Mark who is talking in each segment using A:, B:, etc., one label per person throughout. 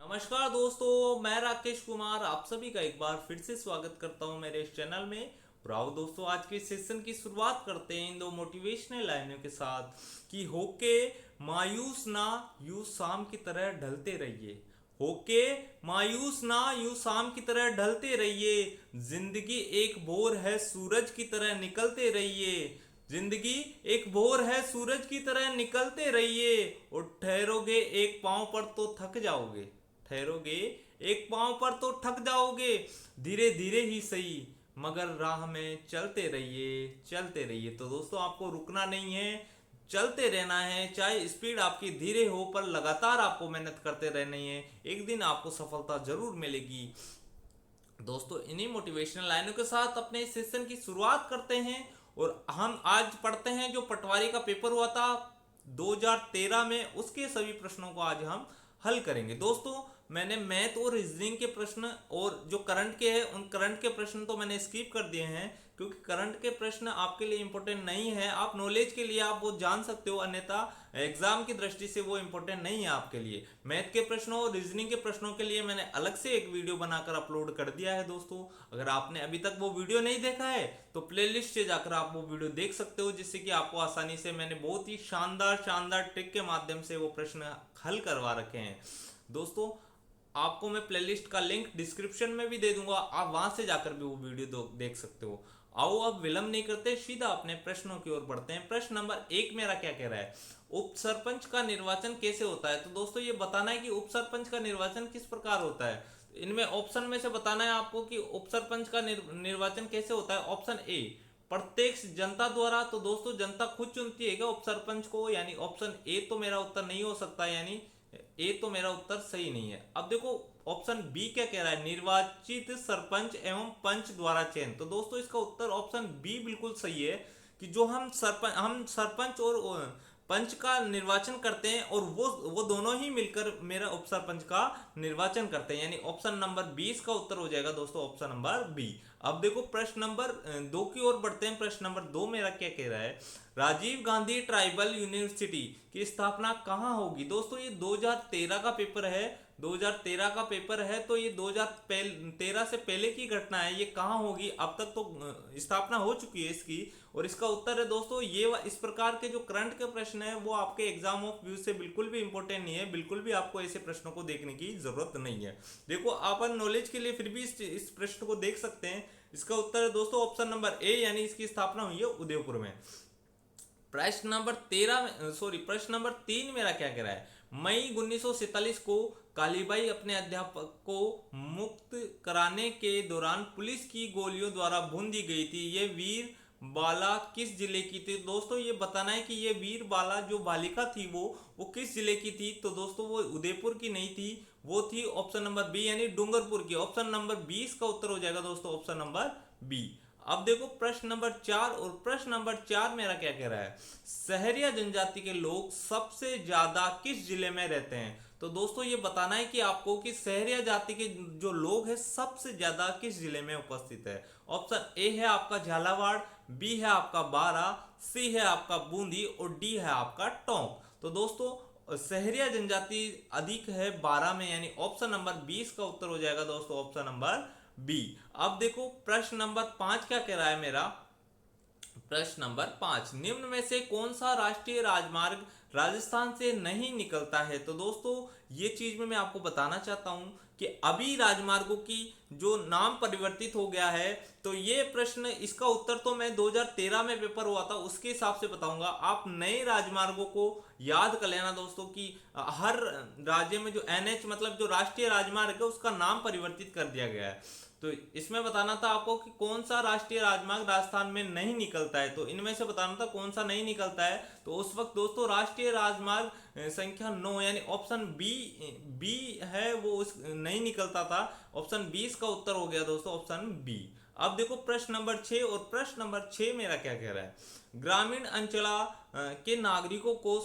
A: नमस्कार दोस्तों, मैं राकेश कुमार आप सभी का एक बार फिर से स्वागत करता हूं मेरे इस चैनल में। और आओ दोस्तों, आज के सेशन की शुरुआत करते हैं इन दो मोटिवेशनल लाइनों के साथ कि होके मायूस ना यूं शाम की तरह ढलते रहिए। होके मायूस ना यूं शाम की तरह ढलते रहिए। जिंदगी एक भोर है, सूरज की तरह निकलते रहिए। जिंदगी एक भोर है, सूरज की तरह निकलते रहिए। और ठहरोगे एक पांव पर तो थक जाओगे। ठहरोगे एक पांव पर तो थक जाओगे। धीरे धीरे ही सही, मगर राह में चलते रहिए। चलते रहिए। तो दोस्तों, आपको रुकना नहीं है, चलते रहना है। चाहे स्पीड आपकी धीरे हो, पर लगातार आपको मेहनत करते रहनी है। एक दिन आपको सफलता जरूर मिलेगी। दोस्तों, इन्हीं मोटिवेशनल लाइनों के साथ अपने इस सेशन की शुरुआत करते हैं। और हम आज पढ़ते हैं जो पटवारी का पेपर हुआ था 2013 में, उसके सभी प्रश्नों को आज हम हल करेंगे। दोस्तों, मैंने मैथ और रीजनिंग के प्रश्न और जो करंट के हैं उन करंट के प्रश्न तो मैंने स्किप कर दिए हैं, क्योंकि करंट के प्रश्न आपके लिए इंपॉर्टेंट नहीं है। आप नॉलेज के लिए आप वो जान सकते हो, अन्यथा एग्जाम की दृष्टि से वो इंपॉर्टेंट नहीं है आपके लिए। मैथ के प्रश्नों और रीजनिंग के प्रश्नों के लिए मैंने अलग से एक वीडियो बनाकर अपलोड कर दिया है। दोस्तों, अगर आपने अभी तक वो वीडियो नहीं देखा है तो प्लेलिस्ट से जाकर आप वो वीडियो देख सकते हो, जिससे कि आपको आसानी से मैंने बहुत ही शानदार शानदार ट्रिक के माध्यम से वो प्रश्न हल करवा रखे हैं। दोस्तों, आपको मैं प्लेलिस्ट का लिंक डिस्क्रिप्शन में भी दे दूंगा, आप वहां से जाकर भी वो वीडियो देख सकते हो। आओ अब विलंब नहीं करते, सीधा अपने प्रश्नों की ओर बढ़ते हैं। प्रश्न नंबर 1 मेरा क्या कह रहा है, उप सरपंच का निर्वाचन कैसे होता है। तो दोस्तों, ये बताना है कि उप सरपंच का निर्वाचन किस प्रकार होता है। इनमें ऑप्शन में से बताना है आपको कि उप सरपंच का निर्वाचन कैसे होता है। ऑप्शन ए, प्रत्यक्ष जनता द्वारा। तो दोस्तों, जनता खुद चुनती है क्या उप सरपंच को, यानी ऑप्शन ए तो मेरा उत्तर नहीं हो सकता, यानी ए तो मेरा उत्तर सही नहीं है। अब देखो ऑप्शन बी क्या कह रहा है, निर्वाचित सरपंच एवं पंच द्वारा चयन। तो दोस्तों, इसका उत्तर ऑप्शन बी बिल्कुल सही है कि जो हम सरपंच और पंच का निर्वाचन करते हैं, और वो दोनों ही मिलकर मेरा उप सरपंच का निर्वाचन करते हैं, यानी ऑप्शन नंबर 20 का उत्तर हो जाएगा दोस्तों, ऑप्शन नंबर बी। अब देखो प्रश्न नंबर 2 की ओर बढ़ते हैं। प्रश्न नंबर 2 मेरा क्या कह रहा है, राजीव गांधी ट्राइबल यूनिवर्सिटी की स्थापना कहाँ होगी। दोस्तों, ये 2013 का पेपर है। 2013 का पेपर है, तो ये 2013 से पहले की घटना है। ये कहाँ होगी, अब तक तो स्थापना हो चुकी है इसकी। और इसका उत्तर है दोस्तों ये इस प्रकार के जो करंट के प्रश्न है वो आपके एग्जाम ऑफ व्यू से बिल्कुल भी इंपॉर्टेंट नहीं है। बिल्कुल भी आपको ऐसे प्रश्नों को देखने की जरूरत नहीं है। देखो, अपन नॉलेज के लिए फिर भी इस प्रश्न को देख सकते हैं। इसका उत्तर है दोस्तों ऑप्शन नंबर ए, यानी इसकी स्थापना हुई है उदयपुर में। प्रश्न नंबर 3 मेरा क्या कह रहा है, मई 1947 को कालीबाई अपने अध्यापक को मुक्त कराने के दौरान पुलिस की गोलियों द्वारा भून दी गई थी। ये वीर बाला किस जिले की थी। दोस्तों, ये बताना है कि ये वीर बाला जो बालिका थी वो किस जिले की थी। तो दोस्तों, वो उदयपुर की नहीं थी, वो थी ऑप्शन नंबर बी, यानी डूंगरपुर की। ऑप्शन नंबर 20 का उत्तर हो जाएगा दोस्तों, ऑप्शन नंबर बी। अब देखो प्रश्न नंबर 4, और प्रश्न नंबर 4 मेरा क्या कह रहा है, सहरिया जनजाति के लोग सबसे ज्यादा किस जिले में रहते हैं। तो दोस्तों, ये बताना है कि आपको कि सहरिया जाति के जो लोग हैं सबसे ज्यादा किस जिले में उपस्थित है। ऑप्शन ए है आपका झालावाड़, बी है आपका बारा, सी है आपका बूंदी और डी है आपका टोंक। तो दोस्तों, सहरिया जनजाति अधिक है 12 में, यानी ऑप्शन नंबर 20 का उत्तर हो जाएगा दोस्तों, ऑप्शन नंबर बी। अब देखो प्रश्न नंबर 5 क्या कह रहा है मेरा, प्रश्न नंबर 5, निम्न में से कौन सा राष्ट्रीय राजमार्ग राजस्थान से नहीं निकलता है। तो दोस्तों, ये चीज में मैं आपको बताना चाहता हूं कि अभी राजमार्गों की जो नाम परिवर्तित हो गया है। तो ये प्रश्न, इसका उत्तर तो मैं 2013 में पेपर हुआ था उसके हिसाब से बताऊंगा। आप नए राजमार्गों को याद कर लेना दोस्तों कि हर राज्य में जो एनएच मतलब जो राष्ट्रीय राजमार्ग है उसका नाम परिवर्तित कर दिया गया है। तो इसमें बताना था आपको कि कौन सा राष्ट्रीय राजमार्ग राजस्थान में नहीं निकलता है। तो इनमें से बताना था कौन सा नहीं निकलता है। तो उस वक्त दोस्तों राष्ट्रीय राजमार्ग संख्या 9, यानी ऑप्शन बी बी है, वो उस नहीं निकलता था। ऑप्शन 20 का उत्तर हो गया दोस्तों, ऑप्शन बी। अब देखो प्रश्न नंबर 6, और प्रश्न नंबर 6 मेरा क्या कह रहा है, ग्रामीण अंचला के नागरिकों को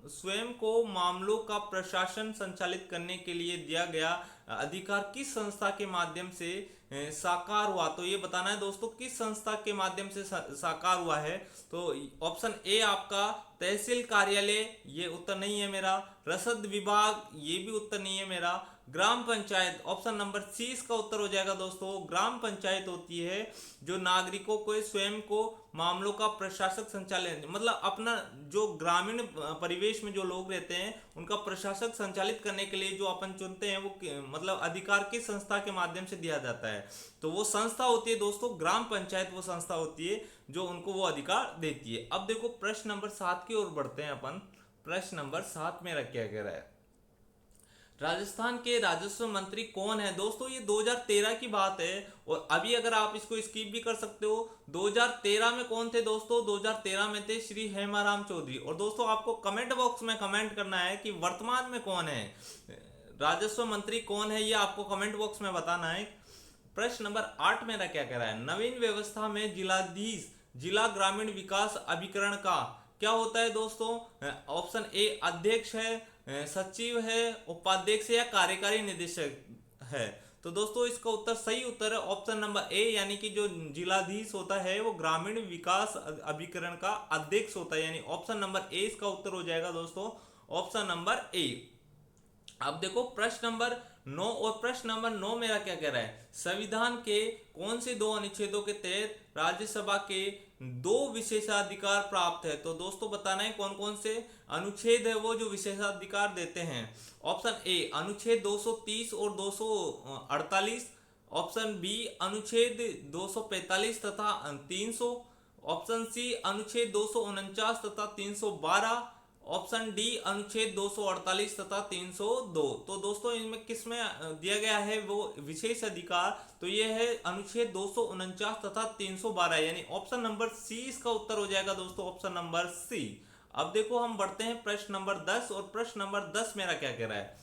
A: स्वयं को मामलों का प्रशासन संचालित करने के लिए दिया गया अधिकार किस संस्था के माध्यम से साकार हुआ। तो ये बताना है दोस्तों किस संस्था के माध्यम से साकार हुआ है। तो ऑप्शन ए आपका तहसील कार्यालय ये उत्तर नहीं है मेरा, रसद विभाग ये भी उत्तर नहीं है मेरा, ग्राम पंचायत ऑप्शन नंबर सी इसका उत्तर हो जाएगा दोस्तों। ग्राम पंचायत होती है जो नागरिकों को स्वयं को मामलों का प्रशासक संचालन, मतलब अपना जो ग्रामीण परिवेश में जो लोग रहते हैं उनका प्रशासक संचालित करने के लिए जो अपन चुनते हैं वो मतलब अधिकार किस संस्था के माध्यम से दिया जाता है, तो वो संस्था होती है दोस्तों ग्राम पंचायत, वो संस्था होती है जो उनको वो अधिकार देती है। अब देखो प्रश्न नंबर 7 की ओर बढ़ते हैं अपन। प्रश्न नंबर 7 मेरा क्या कह रहा है, राजस्थान के राजस्व मंत्री कौन है दोस्तों? ये 2013 की बात है और अभी अगर आप इसको स्किप भी कर सकते हो। 2013 में कौन थे दोस्तों? 2013 में थे श्री हेमाराम चौधरी। और दोस्तों आपको कमेंट बॉक्स में कमेंट करना है कि वर्तमान में कौन है, राजस्व मंत्री कौन है, ये आपको कमेंट बॉक्स में बताना है। प्रश्न नंबर 8 मेरा क्या कह रहा है, नवीन व्यवस्था में जिलाधीश जिला ग्रामीण विकास अभिकरण का क्या होता है दोस्तों? ऑप्शन ए अध्यक्ष है, सचिव है, उपाध्यक्ष या कार्यकारी निदेशक है। तो दोस्तों इसका उत्तर सही उत्तर है ऑप्शन नंबर ए, यानी कि जो जिलाधीश होता है वो ग्रामीण विकास अभिकरण का अध्यक्ष होता है, यानी ऑप्शन नंबर ए इसका उत्तर हो जाएगा दोस्तों, ऑप्शन नंबर ए। अब देखो प्रश्न नंबर 9 और प्रश्न नंबर 9 मेरा क्या कह रहा है, संविधान के कौन से 2 अनुच्छेदों के तहत राज्यसभा के 2 विशेषाधिकार प्राप्त है? तो दोस्तों बताना है कौन कौन से अनुच्छेद है वो जो विशेषाधिकार देते हैं। ऑप्शन ए अनुच्छेद 230 और 248, ऑप्शन बी अनुच्छेद 245 तथा 300, ऑप्शन सी अनुच्छेद 249 तथा 312, ऑप्शन डी अनुच्छेद 248 तथा 302। तो दोस्तों इनमें किसमें दिया गया है वो विशेष अधिकार? तो ये है अनुच्छेद 249 तथा 312, यानी ऑप्शन नंबर सी इसका उत्तर हो जाएगा दोस्तों, ऑप्शन नंबर सी। अब देखो हम बढ़ते हैं प्रश्न नंबर 10 और प्रश्न नंबर 10 मेरा क्या कह रहा है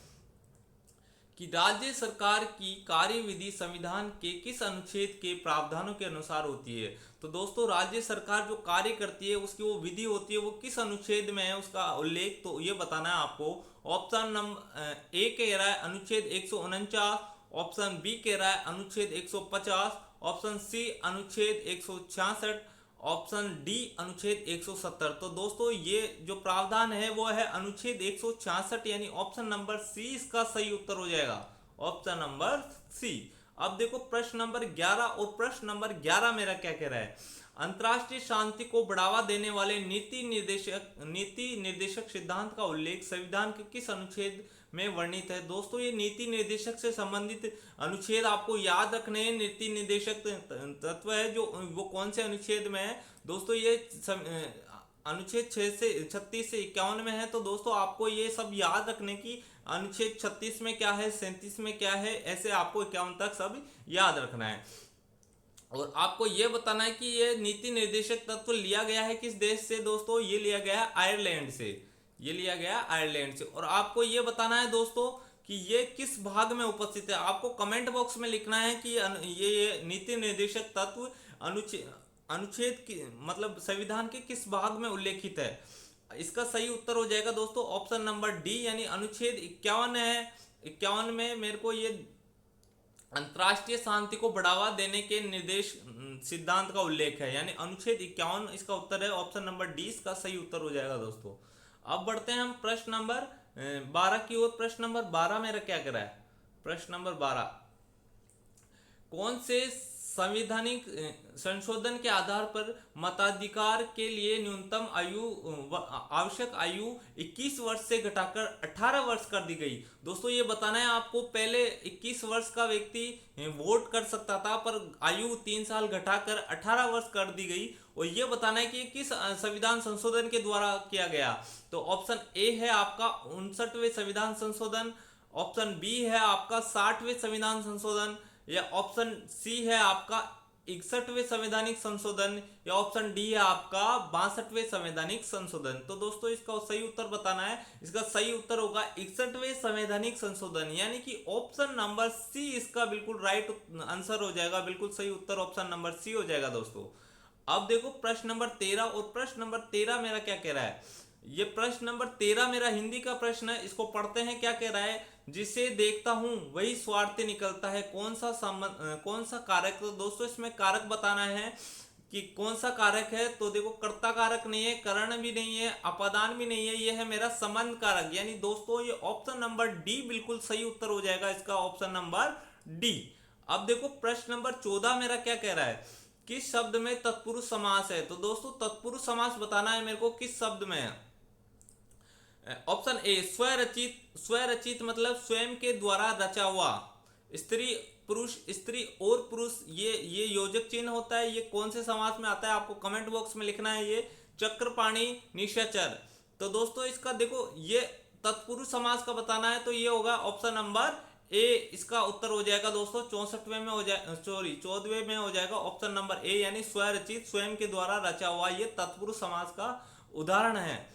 A: कि राज्य सरकार की कार्यविधि संविधान के किस अनुच्छेद के प्रावधानों के अनुसार होती है? तो दोस्तों राज्य सरकार जो कार्य करती है उसकी वो विधि होती है वो किस अनुच्छेद में है उसका उल्लेख, तो ये बताना है आपको। ऑप्शन नंबर ए कह रहा है अनुच्छेद 149, ऑप्शन बी कह रहा है अनुच्छेद 150, ऑप्शन सी अनुच्छेद 166, ऑप्शन डी अनुच्छेद 170। तो दोस्तों ये जो प्रावधान है वो है अनुच्छेद 166, यानी ऑप्शन नंबर सी इसका सही उत्तर हो जाएगा, ऑप्शन नंबर सी। अब देखो प्रश्न नंबर 11 और प्रश्न नंबर 11 मेरा क्या कह रहा है, अंतरराष्ट्रीय शांति को बढ़ावा देने वाले नीति निर्देशक सिद्धांत का उल्लेख संविधान के किस अनुच्छेद में वर्णित है? दोस्तों ये नीति निर्देशक से संबंधित अनुच्छेद आपको याद रखने हैं। नीति निर्देशक तत्व है जो वो कौन से अनुच्छेद में है दोस्तों? ये अनुच्छेद 6 से 36 से 51 में है। तो दोस्तों आपको ये सब याद रखने की, अनुच्छेद 36 में क्या है, 37 में क्या है, ऐसे आपको 51 तक सब याद रखना है। और आपको ये बताना है कि ये नीति निर्देशक तत्व लिया गया है किस देश से दोस्तों? ये लिया गया है आयरलैंड से, ये लिया गया आयरलैंड से। और आपको ये बताना है दोस्तों कि ये किस भाग में उपस्थित है, आपको कमेंट बॉक्स में लिखना है कि ये नीति निर्देशक तत्व अनुच्छेद की मतलब संविधान के किस भाग में उल्लेखित है। इसका सही उत्तर हो जाएगा दोस्तों ऑप्शन नंबर डी, यानी अनुच्छेद 51 है। 51 में मेरे को ये अंतरराष्ट्रीय शांति को बढ़ावा देने के निर्देश सिद्धांत का उल्लेख है, यानी अनुच्छेद 51 इसका उत्तर है, ऑप्शन नंबर डी इसका सही उत्तर हो जाएगा दोस्तों। अब बढ़ते हैं हम प्रश्न नंबर 12 की ओर। प्रश्न नंबर 12 मेरा क्या कर रहा है, प्रश्न नंबर 12, कौन से संवैधानिक संशोधन के आधार पर मताधिकार के लिए न्यूनतम आवश्यक आयु 21 वर्ष से घटाकर 18 वर्ष कर दी गई? दोस्तों ये बताना है आपको, पहले 21 वर्ष का व्यक्ति वोट कर सकता था पर आयु 3 साल घटाकर 18 वर्ष कर दी गई। और ये बताना है कि किस संविधान संशोधन के द्वारा किया गया। तो ऑप्शन ए है आपका 59वें संविधान संशोधन, ऑप्शन बी है आपका 60वें संविधान संशोधन, या ऑप्शन सी है आपका 61वें संवैधानिक संशोधन, या ऑप्शन डी है आपका 62वें संवैधानिक संशोधन। तो दोस्तों इसका सही उत्तर बताना है। इसका सही उत्तर होगा 61वें संवैधानिक संशोधन, यानी कि ऑप्शन नंबर सी इसका बिल्कुल राइट आंसर हो जाएगा, बिल्कुल सही उत्तर ऑप्शन नंबर सी हो जाएगा दोस्तों। अब देखो प्रश्न नंबर 13 और प्रश्न नंबर 13 मेरा क्या कह रहा है, ये प्रश्न नंबर 13 मेरा हिंदी का प्रश्न है, इसको पढ़ते हैं। क्या कह रहा है, जिसे देखता हूं वही स्वार्थी निकलता है, कौन सा कारक? तो दोस्तों इसमें कारक बताना है कि कौन सा कारक है, तो देखो कर्ता कारक नहीं है, करण भी नहीं है, अपादान भी नहीं है, ये है मेरा संबंध कारक। यानी दोस्तों ये ऑप्शन नंबर डी बिल्कुल सही उत्तर हो जाएगा इसका, ऑप्शन नंबर डी। अब देखो प्रश्न नंबर 14 मेरा क्या कह रहा है, किस शब्द में तत्पुरुष समास है। तो दोस्तों तत्पुरुष समास बताना है मेरे को किस शब्द में है। ऑप्शन ए स्वरचित। स्वरचित मतलब स्वयं के द्वारा रचा हुआ। स्त्री पुरुष, स्त्री और पुरुष, ये योजक चिन्ह होता है। ये कौन से समास में आता है आपको कमेंट बॉक्स में लिखना है। ये चक्रपाणी, निशाचर। तो दोस्तों इसका देखो ये तत्पुरुष समास का बताना है, तो ये होगा ऑप्शन नंबर ए, इसका उत्तर हो जाएगा दोस्तों 64वें में हो जाए, सॉरी 14वें में हो जाएगा ऑप्शन नंबर ए, यानी स्वरचित, स्वयं के द्वारा रचा हुआ, ये तत्पुरुष समास का उदाहरण है।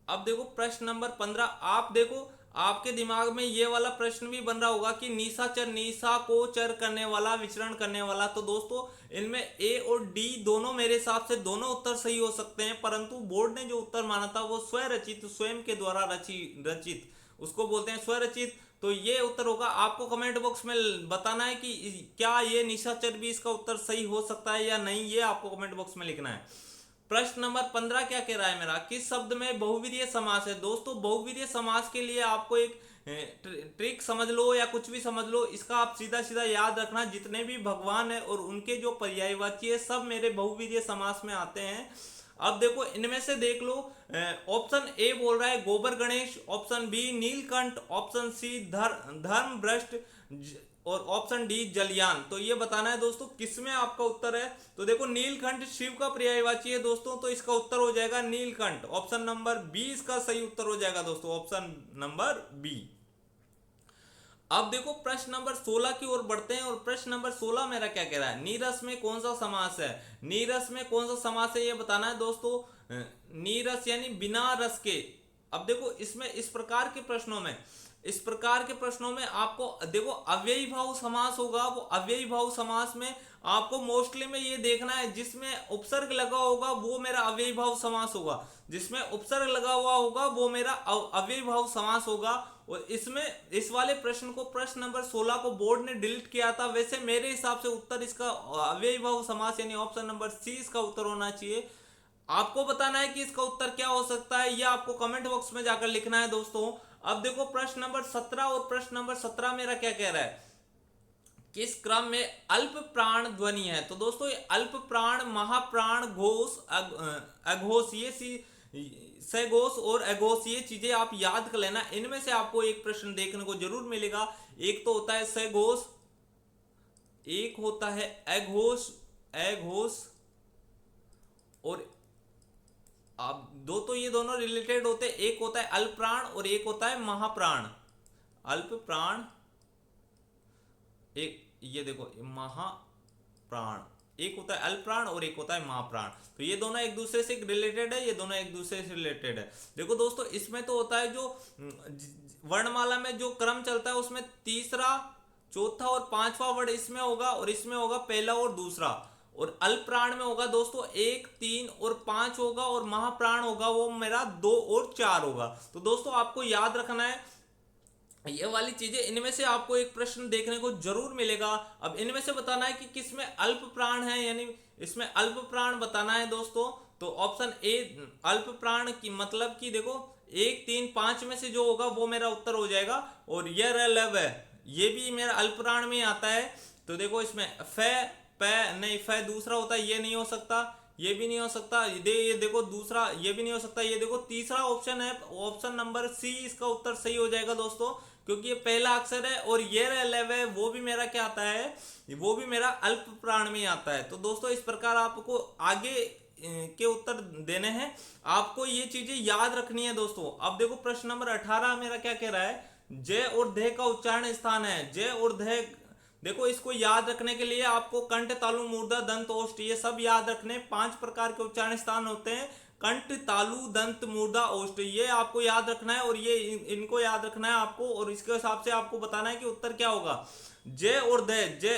A: अब देखो प्रश्न नंबर 15। आप देखो आपके दिमाग में ये वाला प्रश्न भी बन रहा होगा कि निशाचर, निशा को चर करने वाला, विचरण करने वाला। तो दोस्तों इनमें ए और डी दोनों मेरे हिसाब से दोनों उत्तर सही हो सकते हैं, परंतु बोर्ड ने जो उत्तर माना था वो स्वरचित, स्वयं के द्वारा रचित, उसको बोलते हैं स्वरचित। तो ये उत्तर होगा। आपको कमेंट बॉक्स में बताना है कि क्या ये निशाचर भी इसका उत्तर सही हो सकता है या नहीं, ये आपको कमेंट बॉक्स में लिखना है। प्रश्न नंबर 15 क्या कह रहा है मेरा, किस शब्द में बहुवीर्य समास है। दोस्तों बहुवीर्य समास के लिए आपको एक ट्रिक समझ लो या कुछ भी समझ लो, इसका आप सीधा सीधा याद रखना, जितने भी भगवान है और उनके जो पर्यायवाची है सब मेरे बहुवीर्य समास में आते हैं। अब देखो इनमें से देख लो, ऑप्शन ए बोल रहा है गोबर गणेश, ऑप्शन बी नीलकंठ, ऑप्शन सी धर्म भ्रष्ट, और ऑप्शन डी जलयान। तो ये बताना है दोस्तों किसमें आपका उत्तर है। तो देखो नीलकंठ शिव का पर्यायवाची है दोस्तों, तो इसका उत्तर हो जाएगा नीलकंठ। ऑप्शन नंबर बी इसका सही उत्तर हो जाएगा दोस्तों, ऑप्शन नंबर बी। अब देखो प्रश्न नंबर 16 की ओर बढ़ते हैं, और प्रश्न नंबर 16 मेरा क्या कह रहा है, नीरस में कौन सा समास है। नीरस में कौन सा समास है ये बताना है दोस्तों। नीरस यानी बिना रस के। अब देखो इसमें इस प्रकार के प्रश्नों में आपको देखो अव्ययी भाव समास होगा। वो अव्ययी भाव समास में आपको मोस्टली में ये देखना है, जिसमें उपसर्ग लगा होगा वो मेरा अव्ययी भाव समास होगा, जिसमें उपसर्ग लगा हुआ होगा वो मेरा अव्ययी भाव समास होगा। और इसमें इस वाले प्रश्न को, प्रश्न नंबर 16 को बोर्ड ने डिलीट किया था। वैसे मेरे हिसाब से उत्तर इसका अव्ययी भाव समास यानी ऑप्शन नंबर सी इसका उत्तर होना चाहिए। आपको बताना है कि इसका उत्तर क्या हो सकता है, यह आपको कमेंट बॉक्स में जाकर लिखना है दोस्तों। अब देखो प्रश्न नंबर 17, और प्रश्न नंबर 17 मेरा क्या कह रहा है, किस क्रम में अल्प प्राण ध्वनि है। तो दोस्तों ये अल्प प्राण, महाप्राण, घोष, अघोष, ये सघोष और अघोष, ये चीजें आप याद कर लेना। इनमें से आपको एक प्रश्न देखने को जरूर मिलेगा। एक तो होता है सघोष, एक होता है अघोष, और अब दो तो ये दोनों रिलेटेड होते हैं। एक होता है अल्प प्राण और एक होता है महाप्राण। अल्प प्राण, एक ये देखो महाप्राण, एक होता है अल्प प्राण और एक होता है महाप्राण। तो ये दोनों एक दूसरे से रिलेटेड है, ये दोनों एक दूसरे से रिलेटेड है। देखो दोस्तों इसमें तो होता है जो वर्णमाला में जो क्रम चलता है उसमें तीसरा, चौथा और पांचवा वर्ड इसमें होगा, और इसमें होगा पहला और दूसरा। और अल्प प्राण में होगा दोस्तों 1, 3 और 5 होगा, और महाप्राण होगा वो मेरा 2 और 4 होगा। तो दोस्तों आपको याद रखना है ये वाली चीजें। इनमें से आपको एक प्रश्न देखने को जरूर मिलेगा। अब इनमें से बताना है कि किसमें अल्प प्राण है, यानी इसमें अल्प प्राण बताना है दोस्तों। तो ऑप्शन ए अल्प प्राण की मतलब कि देखो 1, 3, 5 में से जो होगा वो मेरा उत्तर हो जाएगा। और यह रलव है, ये भी मेरा अल्प प्राण में आता है। तो देखो इसमें नहीं, फै दूसरा होता है, ये नहीं हो सकता, ये भी नहीं हो सकता, ये देखो दूसरा, ये भी नहीं हो सकता। ये देखो तीसरा ऑप्शन है, ऑप्शन नंबर सी इसका उत्तर सही हो जाएगा दोस्तों, क्योंकि ये पहला अक्षर है। और ये रेलेव है वो भी मेरा क्या आता है, वो भी मेरा अल्प प्राण में आता है। तो दोस्तों इस प्रकार आपको आगे के उत्तर देने हैं, आपको ये चीजें याद रखनी है दोस्तों। अब देखो प्रश्न नंबर 18 मेरा क्या कह रहा है, जय और धय का उच्चारण स्थान है। जय और धय, देखो इसको याद रखने के लिए आपको कंठ, तालु, मूर्धा, दंत, ओष्ठ, ये सब याद रखने। 5 प्रकार के उच्चारण स्थान होते हैं, कंठ, तालु, दंत, मूर्धा, ओष्ठ, ये आपको याद रखना है। और ये इनको याद रखना है आपको, और इसके हिसाब से आपको बताना है कि उत्तर क्या होगा। जय और दय, जय,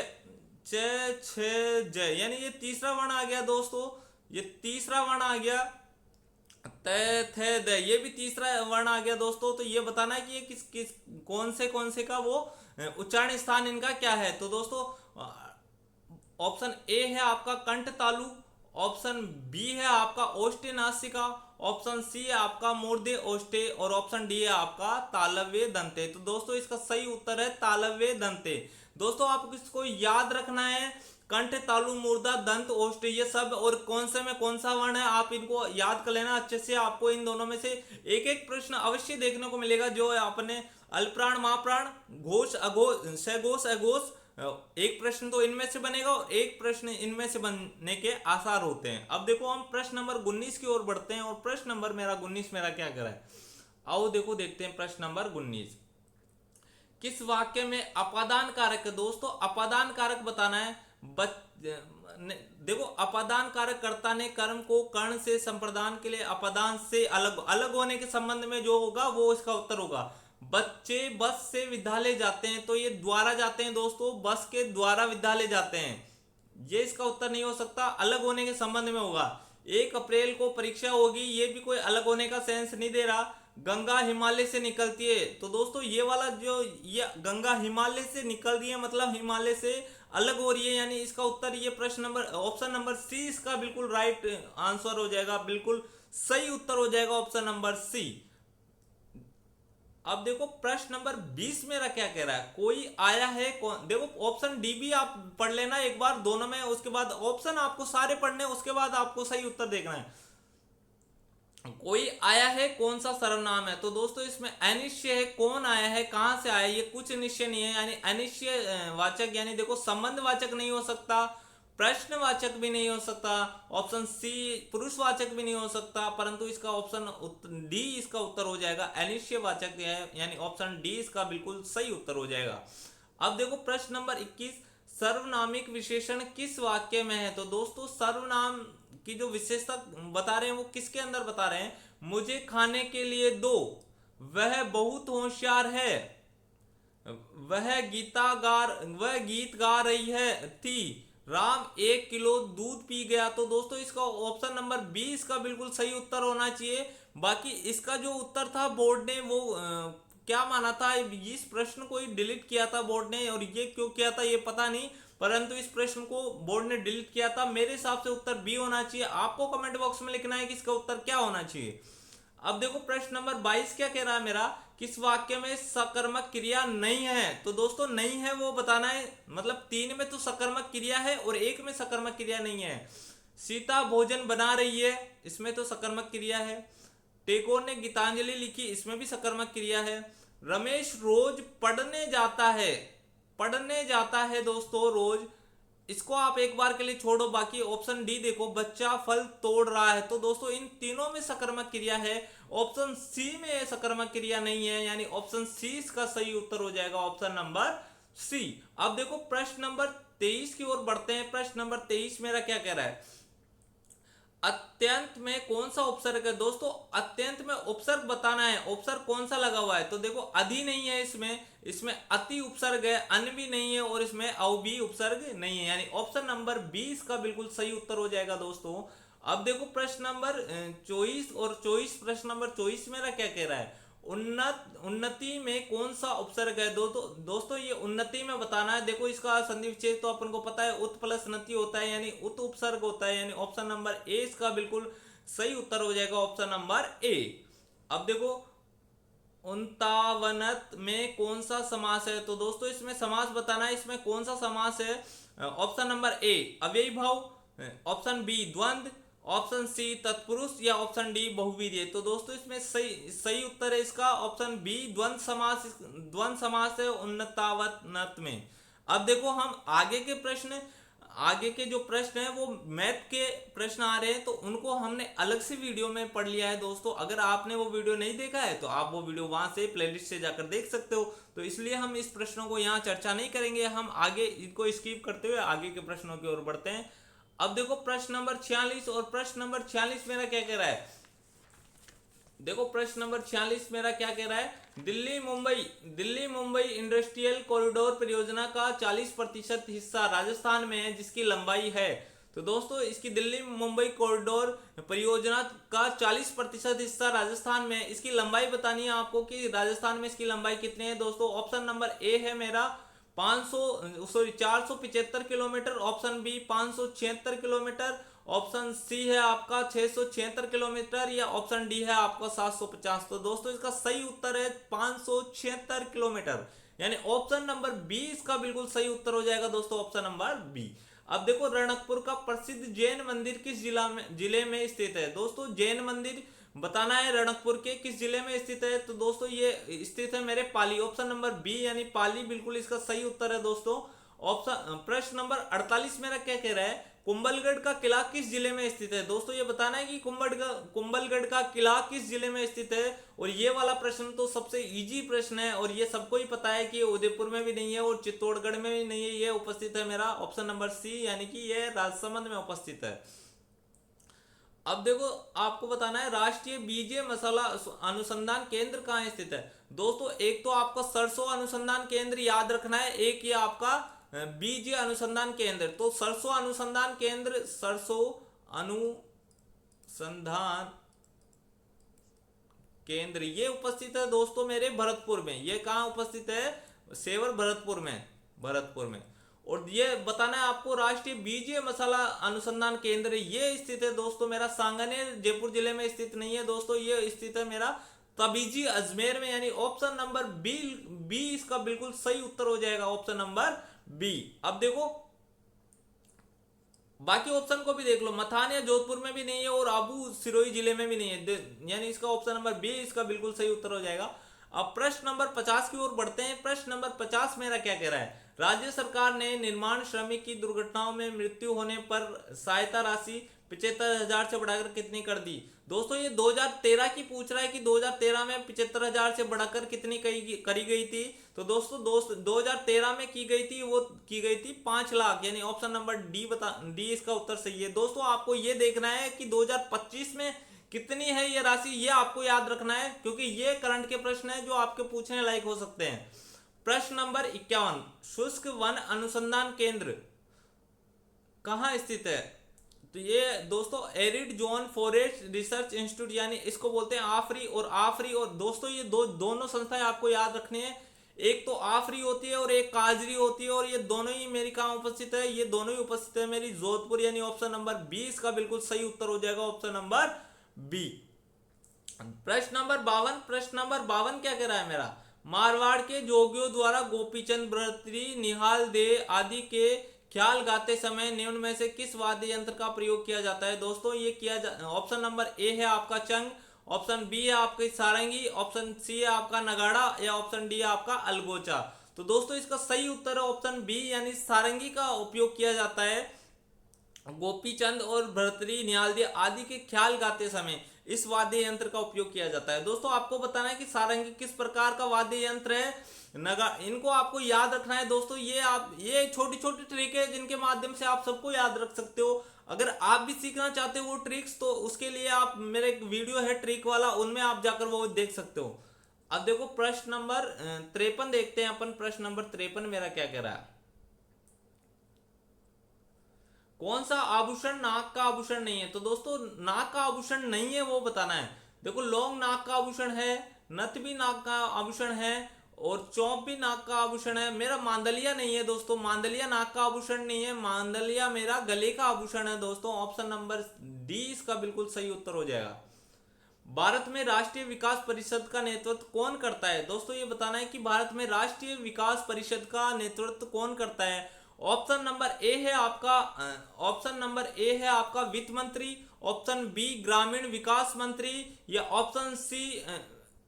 A: यानी ये तीसरा वर्ण आ गया दोस्तों, ये तीसरा वर्ण आ गया। तय, थे, दय, ये भी तीसरा वर्ण आ गया दोस्तों। तो ये बताना है कि ये किस कौन से का वो उच्चारण स्थान इनका क्या है। तो दोस्तों ऑप्शन ए है आपका कंठ तालु, ऑप्शन बी है आपका ओष्ठे नासिका, ऑप्शन सी है आपका मूर्धे ओष्ठे और ऑप्शन डी है आपका तालव्य दंते। तो दोस्तों इसका सही उत्तर है तालव्य दंते। दोस्तों आपको इसको याद रखना है, कंठ तालु मूर्धा दंत ओष्ठ ये सब और कौन से में कौन सा वर्ण है आप इनको याद कर लेना अच्छे से। आपको इन दोनों में से एक एक प्रश्न अवश्य देखने को मिलेगा जो आपने अल्पप्राण महाप्राण घोष अघोष सघोष अघोष, एक प्रश्न तो इनमें से बनेगा और एक प्रश्न इनमें से बनने के आसार होते हैं। अब देखो हम प्रश्न नंबर 19 की ओर बढ़ते हैं और प्रश्न नंबर मेरा 19 मेरा क्या कह रहा है, आओ देखो देखते हैं प्रश्न नंबर 19। किस वाक्य में अपादान कारक है? दोस्तों अपादान कारक बताना है। देखो अपादान कारक कर्ता ने कर्म को कर्ण से संप्रदान के लिए अपादान से अलग अलग होने के संबंध में जो होगा वो इसका उत्तर होगा। बच्चे बस से विद्यालय जाते हैं, तो ये द्वारा जाते हैं दोस्तों, बस के द्वारा विद्यालय जाते हैं, ये इसका उत्तर नहीं हो सकता, अलग होने के संबंध में होगा। 1 अप्रैल को परीक्षा होगी, ये भी कोई अलग होने का सेंस नहीं दे रहा। गंगा हिमालय से निकलती है, तो दोस्तों ये वाला जो ये गंगा हिमालय से निकल रही है मतलब हिमालय से अलग हो रही है, यानी इसका उत्तर ये प्रश्न नंबर ऑप्शन नंबर सी इसका बिल्कुल राइट आंसर हो जाएगा, बिल्कुल सही उत्तर हो जाएगा ऑप्शन नंबर सी। अब देखो प्रश्न नंबर 20 मेरा क्या कह रहा है, कोई आया है कौन। देखो ऑप्शन डी भी आप पढ़ लेना एक बार दोनों में, उसके बाद ऑप्शन आपको सारे पढ़ने, उसके बाद आपको सही उत्तर देखना है। कोई आया है कौन सा सर्वनाम है? तो दोस्तों इसमें अनिश्चय है, कौन आया है कहां से आया, ये कुछ निश्चय नहीं है, यानी अनिश्चय वाचक, यानी देखो संबंधवाचक नहीं हो सकता, प्रश्नवाचक भी नहीं हो सकता, ऑप्शन सी पुरुषवाचक भी नहीं हो सकता, परंतु इसका ऑप्शन डी इसका उत्तर हो जाएगा अनिश्चय वाचक है, यानी ऑप्शन डी इसका बिल्कुल सही उत्तर हो जाएगा। अब देखो प्रश्न नंबर 21, सर्वनामिक विशेषण किस वाक्य में है? तो दोस्तों सर्वनाम की जो विशेषता बता रहे हैं वो किसके अंदर बता रहे हैं, मुझे खाने के लिए दो, वह बहुत होशियार है, वह गीत गा रही है थी, राम 1 किलो दूध पी गया। तो दोस्तों इसका ऑप्शन नंबर बी इसका बिल्कुल सही उत्तर होना चाहिए। बाकी इसका जो उत्तर था बोर्ड ने वो क्या माना था, इस प्रश्न को ही डिलीट किया था बोर्ड ने, और ये क्यों किया था ये पता नहीं, परंतु इस प्रश्न को बोर्ड ने डिलीट किया था। मेरे हिसाब से उत्तर बी होना चाहिए। आपको कमेंट बॉक्स में लिखना है कि इसका उत्तर क्या होना चाहिए। अब देखो प्रश्न नंबर 22 क्या कह रहा है मेरा, किस वाक्य में सकर्मक क्रिया नहीं है? तो दोस्तों नहीं है वो बताना है, मतलब 3 में तो सकर्मक क्रिया है और 1 में सकर्मक क्रिया नहीं है। सीता भोजन बना रही है, इसमें तो सकर्मक क्रिया है। टैगोर ने गीतांजलि लिखी, इसमें भी सकर्मक क्रिया है। रमेश रोज पढ़ने जाता है दोस्तों रोज, इसको आप एक बार के लिए छोड़ो, बाकी ऑप्शन डी देखो, बच्चा फल तोड़ रहा है। तो दोस्तों इन तीनों में सकर्मक क्रिया है, ऑप्शन सी में सकर्मक क्रिया नहीं है, यानी ऑप्शन सी इसका सही उत्तर हो जाएगा, ऑप्शन नंबर सी। अब देखो प्रश्न नंबर 23 की ओर बढ़ते हैं। प्रश्न नंबर 23 मेरा क्या कह रहा है, अत्यंत में कौन सा उपसर्ग है? दोस्तों अत्यंत में उपसर्ग बताना है, उपसर्ग कौन सा लगा हुआ है? तो देखो अधि नहीं है इसमें अति उपसर्ग है, अन भी नहीं है और इसमें औ भी उपसर्ग नहीं है, यानी ऑप्शन नंबर 20 का बिल्कुल सही उत्तर हो जाएगा दोस्तों। अब देखो प्रश्न नंबर 24 और 24 प्रश्न नंबर 24 मेरा क्या कह रहा है, उन्नति में कौन सा उपसर्ग है? दोस्तों ये उन्नति में बताना है। देखो इसका संधि विच्छेद तो अपन को पता है, उत प्लस नति होता है, यानी उत उपसर्ग होता है, यानी ऑप्शन नंबर ए इसका बिल्कुल सही उत्तर हो जाएगा, ऑप्शन नंबर ए। अब देखो 59 में कौन सा समास है? तो दोस्तों इसमें समास बताना है, इसमें कौन सा समास है? ऑप्शन नंबर ए अव्ययी भाव, ऑप्शन बी द्वंद्व, ऑप्शन सी तत्पुरुष या ऑप्शन डी बहुव्रीहि। तो दोस्तों इसमें सही उत्तर है इसका ऑप्शन बी द्वंद्व समास है उन्नतावनत में। अब देखो हम आगे के जो प्रश्न है वो मैथ के प्रश्न आ रहे हैं, तो उनको हमने अलग से वीडियो में पढ़ लिया है दोस्तों। अगर आपने वो वीडियो नहीं देखा है तो आप वो वीडियो वहां से प्लेलिस्ट से जाकर देख सकते हो। तो इसलिए हम इस प्रश्नों को यहाँ चर्चा नहीं करेंगे, हम आगे इनको स्किप करते हुए आगे के प्रश्नों की ओर बढ़ते हैं। अब देखो प्रश्न नंबर 46 और प्रश्न नंबर 46 मेरा क्या कह रहा है, देखो प्रश्न नंबर 46 मेरा क्या कह रहा है, दिल्ली मुंबई इंडस्ट्रियल कॉरिडोर परियोजना का 40% हिस्सा राजस्थान में है जिसकी लंबाई है। तो दोस्तों इसकी दिल्ली मुंबई कॉरिडोर परियोजना का 40% हिस्सा राजस्थान में, इसकी लंबाई बतानी है आपको कि राजस्थान में इसकी लंबाई कितनी है। दोस्तों ऑप्शन नंबर ए है मेरा 475 kilometre, option B 576 kilometre, option C है आपका 676 किलोमीटर, या ऑप्शन डी है आपका 750। तो दोस्तों इसका सही उत्तर है 576 किलोमीटर, यानी ऑप्शन नंबर बी इसका बिल्कुल सही उत्तर हो जाएगा दोस्तों, ऑप्शन नंबर बी। अब देखो रणकपुर का प्रसिद्ध जैन मंदिर किस जिले में स्थित है। दोस्तों जैन मंदिर बताना है रणकपुर के किस जिले में स्थित है। तो दोस्तों ये स्थित है मेरे पाली, ऑप्शन नंबर बी यानी पाली बिल्कुल इसका सही उत्तर है दोस्तों। ऑप्शन प्रश्न नंबर 48 मेरा क्या कह रहा है, कुंभलगढ़ का किला किस जिले में स्थित है। दोस्तों ये बताना है कि कुंभलगढ़ का किला किस जिले में स्थित है। और ये वाला प्रश्न तो सबसे इजी प्रश्न है और ये सबको ही पता है कि उदयपुर में भी नहीं है और चित्तौड़गढ़ में भी नहीं है, ये उपस्थित है मेरा ऑप्शन नंबर सी, यानी कि ये राजसमंद में उपस्थित है। अब देखो आपको बताना है राष्ट्रीय बीज मसाला अनुसंधान केंद्र कहाँ स्थित है। दोस्तों एक तो आपका सरसों अनुसंधान केंद्र याद रखना है, एक ये आपका बीज अनुसंधान केंद्र। तो सरसों अनुसंधान केंद्र, सरसों अनुसंधान केंद्र ये उपस्थित है दोस्तों मेरे भरतपुर में। ये कहाँ उपस्थित है, सेवर भरतपुर में, भरतपुर में। और ये बताना है आपको राष्ट्रीय बीज मसाला अनुसंधान केंद्र ये स्थित है दोस्तों मेरा सांगानेर जयपुर जिले में स्थित नहीं है दोस्तों, ये स्थित है मेरा तबीजी अजमेर में, यानी ऑप्शन नंबर बी इसका बिल्कुल सही उत्तर हो जाएगा, ऑप्शन नंबर बी। अब देखो बाकी ऑप्शन को भी देख लो, मथान या जोधपुर में भी नहीं है और आबू सिरोही जिले में भी नहीं है, यानी इसका ऑप्शन नंबर बी इसका बिल्कुल सही उत्तर हो जाएगा। अब प्रश्न नंबर 50 की ओर बढ़ते हैं। प्रश्न नंबर 50 मेरा क्या कह रहा है, राज्य सरकार ने निर्माण श्रमिक की दुर्घटनाओं में मृत्यु होने पर सहायता राशि 75,000 से बढ़ाकर कितनी कर दी। दोस्तों ये 2013 की पूछ रहा है कि 2013 में 75,000 से बढ़ाकर कितनी करी गई थी। तो दोस्तों 2013 में की गई थी, वो की गई थी 5 लाख, यानी ऑप्शन नंबर डी इसका उत्तर सही है। दोस्तों आपको ये देखना है कि 2025 में कितनी है ये राशि, ये आपको याद रखना है क्योंकि ये करंट के प्रश्न है जो आपके पूछने लायक हो सकते हैं। प्रश्न नंबर 51, शुष्क वन अनुसंधान केंद्र कहाँ स्थित है। तो ये दोस्तों arid zone forest research institute, यानी इसको बोलते हैं आफरी। और दोस्तों ये दोनों संस्थाएं आपको याद रखनी है, एक तो आफरी होती है और एक काजरी होती है, और ये दोनों ही मेरी कहाँ उपस्थित है, ये दोनों ही उपस्थित है मेरी जोधपुर, यानी ऑप्शन नंबर बी इसका बिल्कुल सही उत्तर हो जाएगा, ऑप्शन नंबर बी। प्रश्न नंबर 52 क्या कह रहा है मेरा, मारवाड़ के जोगियों द्वारा गोपीचंद भर्तृ निहाल दे आदि के ख्याल गाते समय निम्न में से किस वाद्य यंत्र का प्रयोग किया जाता है। दोस्तों ये ऑप्शन नंबर ए है आपका चंग, ऑप्शन बी है आपकी सारंगी, ऑप्शन सी है आपका नगाड़ा, या ऑप्शन डी है आपका अलगोचा। तो दोस्तों इसका सही उत्तर है ऑप्शन बी, यानी सारंगी का उपयोग किया जाता है गोपीचंद और भर्तृ निहाल दे आदि के ख्याल गाते समय, इस वाद्य यंत्र का उपयोग किया जाता है। दोस्तों आपको बताना है कि सारंगी किस प्रकार का वाद्य यंत्र है, इनको आपको याद रखना है दोस्तों। ये छोटी छोटी ट्रिक है जिनके माध्यम से आप सबको याद रख सकते हो। अगर आप भी सीखना चाहते हो वो ट्रिक्स, तो उसके लिए आप मेरे एक वीडियो है ट्रिक वाला, उनमें आप जाकर वो देख सकते हो। अब देखो प्रश्न नंबर 53 देखते हैं अपन। प्रश्न नंबर 53 मेरा क्या कह रहा है, कौन सा आभूषण नाक का आभूषण नहीं है। तो दोस्तों नाक का आभूषण नहीं है वो बताना है। देखो लौंग नाक का आभूषण है, नथ भी नाक का आभूषण है, और चौंप भी नाक का आभूषण है। मेरा मांदलिया नहीं है दोस्तों, मांदलिया नाक का आभूषण नहीं है, मांदलिया मेरा गले का आभूषण है दोस्तों। ऑप्शन नंबर डी इसका बिल्कुल सही उत्तर हो जाएगा। भारत में राष्ट्रीय विकास परिषद का नेतृत्व कौन करता है। दोस्तों ये बताना है कि भारत में राष्ट्रीय विकास परिषद का नेतृत्व कौन करता है। ऑप्शन नंबर ए है आपका वित्त मंत्री, ऑप्शन बी ग्रामीण विकास मंत्री, या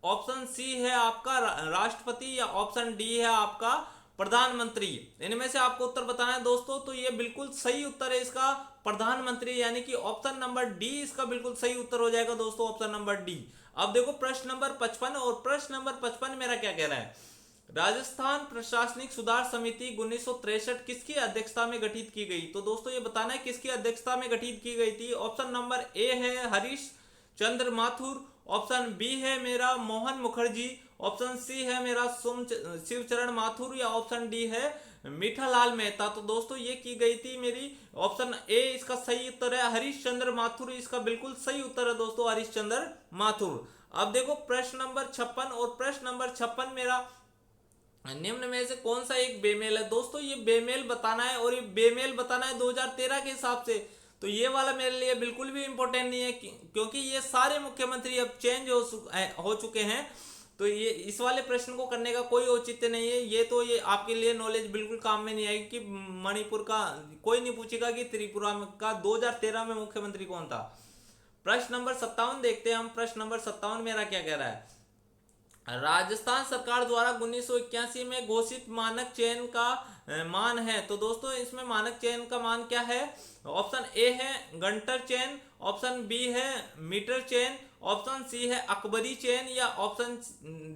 A: ऑप्शन सी है आपका राष्ट्रपति, या ऑप्शन डी है आपका प्रधानमंत्री। इनमें से आपको उत्तर बताना है दोस्तों। तो ये बिल्कुल सही उत्तर है इसका प्रधानमंत्री, यानी कि ऑप्शन नंबर डी इसका बिल्कुल सही उत्तर हो जाएगा दोस्तों, ऑप्शन नंबर डी। अब देखो प्रश्न नंबर 55, और प्रश्न नंबर 55 मेरा क्या कह रहा है, राजस्थान प्रशासनिक सुधार समिति 1963 किसकी अध्यक्षता में गठित की गई। तो दोस्तों ये बताना है किसकी अध्यक्षता में गठित की गई थी। ऑप्शन नंबर ए है हरीश चंद्र माथुर, ऑप्शन बी है मेरा मोहन मुखर्जी, ऑप्शन सी है मेरा शिवचरण माथुर, या ऑप्शन डी है मीठालाल मेहता। तो दोस्तों ये की गई थी मेरी ऑप्शन ए इसका सही उत्तर है हरीश चंद्र माथुर, इसका बिल्कुल सही उत्तर है दोस्तों हरीश चंद्र माथुर। अब देखो प्रश्न नंबर 56, और प्रश्न नंबर 56 मेरा निम्न में से कौन सा एक बेमेल है? दोस्तों ये बेमेल बताना है, और ये बेमेल बताना है 2013 के हिसाब से। तो ये वाला मेरे लिए बिल्कुल भी इंपॉर्टेंट नहीं है, क्योंकि ये सारे मुख्यमंत्री अब चेंज हो चुके हैं। तो ये इस वाले प्रश्न को करने का कोई औचित्य नहीं है। ये आपके लिए नॉलेज बिल्कुल काम में नहीं आएगी कि मणिपुर का कोई नहीं पूछेगा कि त्रिपुरा का 2013 में मुख्यमंत्री कौन था। प्रश्न नंबर 57 देखते हैं हम। प्रश्न नंबर 57 मेरा क्या कह रहा है? राजस्थान सरकार द्वारा 1981 में घोषित मानक चयन का मान है। तो दोस्तों इसमें मानक चयन का मान क्या है? ऑप्शन ए है घंटर चयन, ऑप्शन बी है मीटर चयन, ऑप्शन सी है अकबरी चयन, या ऑप्शन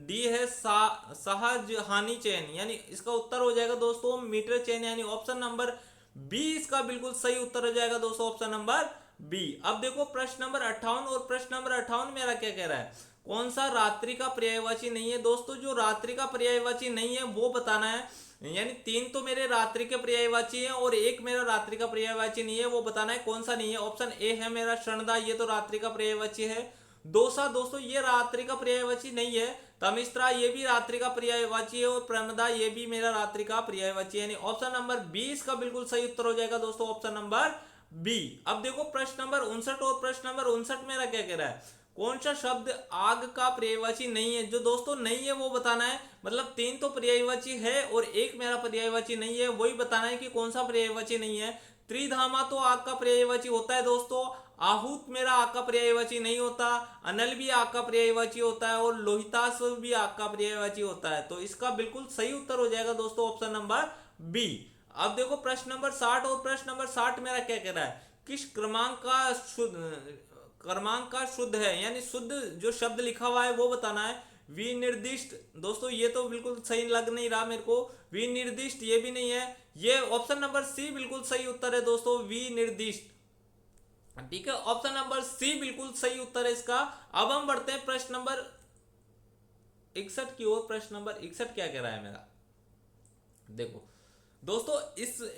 A: डी है शाहजहानी चयन। यानी इसका उत्तर हो जाएगा दोस्तों मीटर चयन, यानी ऑप्शन नंबर बी इसका बिल्कुल सही उत्तर हो जाएगा दोस्तों, ऑप्शन नंबर बी। अब देखो प्रश्न नंबर 58, और प्रश्न नंबर 58 मेरा क्या कह रहा है? कौन सा रात्रि का पर्यायवाची नहीं है? दोस्तों जो रात्रि का पर्यायवाची नहीं है वो बताना है। यानी 3 तो मेरे रात्रि के पर्यायवाची हैं और एक मेरा रात्रि का पर्यायवाची नहीं है, वो बताना है कौन सा नहीं है। ऑप्शन ए है मेरा शरणदा, ये तो रात्रि का पर्यायवाची है। दोसा दोस्तों ये रात्रि का पर्यायवाची नहीं है। तमिश्रा ये भी रात्रि का पर्यायवाची है, और प्रमदा ये भी मेरा रात्रि का पर्यायवाची है। यानी ऑप्शन नंबर 20 का बिल्कुल सही उत्तर हो जाएगा दोस्तों, ऑप्शन नंबर बी। अब देखो प्रश्न नंबर 59, और प्रश्न नंबर 59 मेरा क्या कह रहा है? कौन सा शब्द आग का पर्यायवाची नहीं है? जो दोस्तों नहीं है वो बताना है। मतलब 3 तो पर्यायवाची है और एक मेरा पर्यायवाची नहीं है, वही बताना है कि कौन सा पर्यायवाची नहीं है। त्रिधामा तो आग का पर्यायवाची होता है दोस्तों, आहूत मेरा आग का पर्यायवाची नहीं होता, अनल भी आग का पर्यायवाची होता है, और लोहिताश्व भी आग का पर्यायवाची होता है। तो इसका बिल्कुल सही उत्तर हो जाएगा दोस्तों, ऑप्शन नंबर बी। अब देखो प्रश्न नंबर 60, और प्रश्न नंबर 60 मेरा क्या कह रहा है? किस क्रमांक का शुद्ध है, यानी शुद्ध जो शब्द लिखा हुआ है वो बताना है। विनिर्दिष्ट दोस्तों ये तो बिल्कुल सही लग नहीं रहा मेरे को, विनिर्दिष्ट ये भी नहीं है, ये ऑप्शन नंबर सी बिल्कुल सही उत्तर है दोस्तों, विनिर्दिष्ट। ठीक है, ऑप्शन नंबर सी बिल्कुल सही उत्तर है इसका। अब हम बढ़ते हैं प्रश्न नंबर 61 की ओर। प्रश्न नंबर 61 क्या कह रहा है मेरा? देखो दोस्तों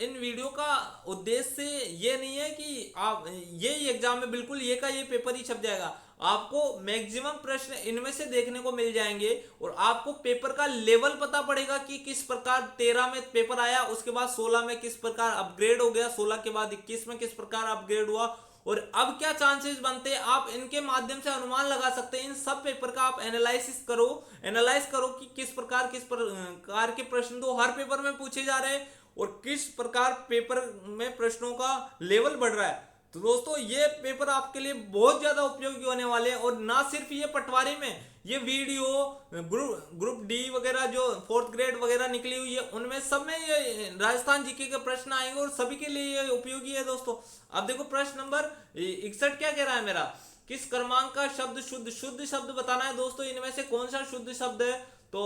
A: इन वीडियो का उद्देश्य ये नहीं है कि आप ये एग्जाम में बिल्कुल ये का ये पेपर ही छप जाएगा। आपको मैक्सिमम प्रश्न इनमें से देखने को मिल जाएंगे, और आपको पेपर का लेवल पता पड़ेगा कि किस प्रकार 13 में पेपर आया, उसके बाद 16 में किस प्रकार अपग्रेड हो गया, 16 के बाद 21 में किस प्रकार अपग्रेड हुआ, और अब क्या चांसेस बनते हैं। आप इनके माध्यम से अनुमान लगा सकते हैं। इन सब पेपर का आप एनालाइज करो कि किस प्रकार के प्रश्न तो हर पेपर में पूछे जा रहे हैं, और किस प्रकार पेपर में प्रश्नों का लेवल बढ़ रहा है। तो दोस्तों ये पेपर आपके लिए बहुत ज्यादा उपयोगी होने वाले हैं, और ना सिर्फ ये पटवारी में, ये वीडियो ग्रुप डी वगैरह जो 4th ग्रेड वगैरह निकली हुई है उनमें सब में ये राजस्थान जीके के प्रश्न आएंगे, और सभी के लिए ये उपयोगी है दोस्तों। अब देखो प्रश्न नंबर 61 क्या कह रहा है मेरा? किस क्रमांक का शब्द शुद्ध शब्द बताना है दोस्तों, इनमें से कौन सा शुद्ध शब्द है? तो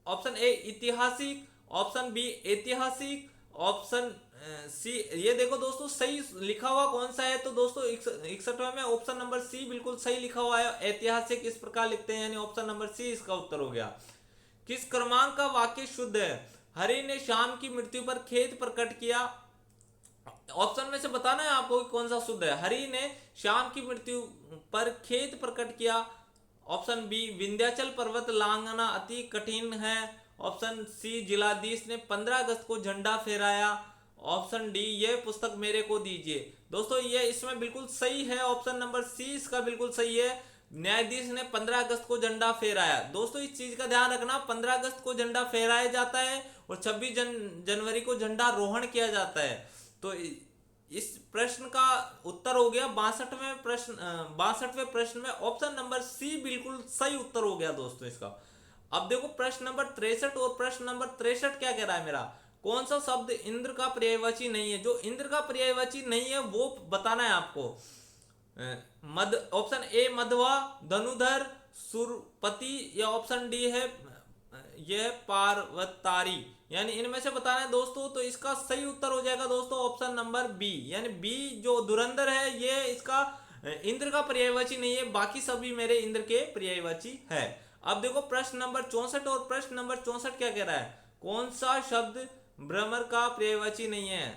A: ऑप्शन ए ऐतिहासिक, ऑप्शन बी ऐतिहासिक, ऑप्शन सी, ये देखो दोस्तों सही लिखा हुआ कौन सा है? तो दोस्तों 61 में ऑप्शन नंबर सी बिल्कुल सही लिखा हुआ है, ऐतिहासिक इस प्रकार लिखते हैं, यानी ऑप्शन नंबर सी इसका उत्तर हो गया। किस क्रमांक का वाक्य शुद्ध है? हरि ने शाम की मृत्यु पर खेद प्रकट किया। ऑप्शन में से बताना है आपको कि कौन सा शुद्ध है। हरि ने शाम की मृत्यु पर खेद प्रकट किया। ऑप्शन बी विंध्याचल पर्वत लांघना अति कठिन है। ऑप्शन सी जिलाधीश ने 15 अगस्त को झंडा फहराया। ऑप्शन डी यह पुस्तक मेरे को दीजिए। दोस्तों ये इसमें बिल्कुल सही है, ऑप्शन नंबर सी इसका बिल्कुल सही है। न्यायाधीश ने 15 अगस्त को झंडा फहराया। दोस्तों इस चीज का ध्यान रखना, 15 अगस्त को झंडा फहराया जाता है और 26 जनवरी को झंडा रोहण किया जाता है। तो इस प्रश्न का उत्तर हो गया 62वें प्रश्न में ऑप्शन नंबर सी बिल्कुल सही उत्तर हो गया दोस्तों इसका। अब देखो प्रश्न नंबर 63, और प्रश्न नंबर 63 क्या कह रहा है मेरा? कौन सा शब्द इंद्र का पर्यायवाची नहीं है? जो इंद्र का पर्यायवाची नहीं है वो बताना है आपको। ऑप्शन ए मध्वा, धनुधर, सुरपति, या ऑप्शन डी है यह पार्वतारी। यानी इनमें से बताना है दोस्तों। तो इसका सही उत्तर हो जाएगा दोस्तों ऑप्शन नंबर बी, यानी बी जो धुरंधर है ये इसका इंद्र का पर्यायवाची नहीं है, बाकी सभी मेरे इंद्र के पर्यायवाची है। अब देखो प्रश्न नंबर 64, और प्रश्न नंबर 64 क्या कह रहा है? कौन सा शब्द भ्रमर का पर्यायवाची नहीं है?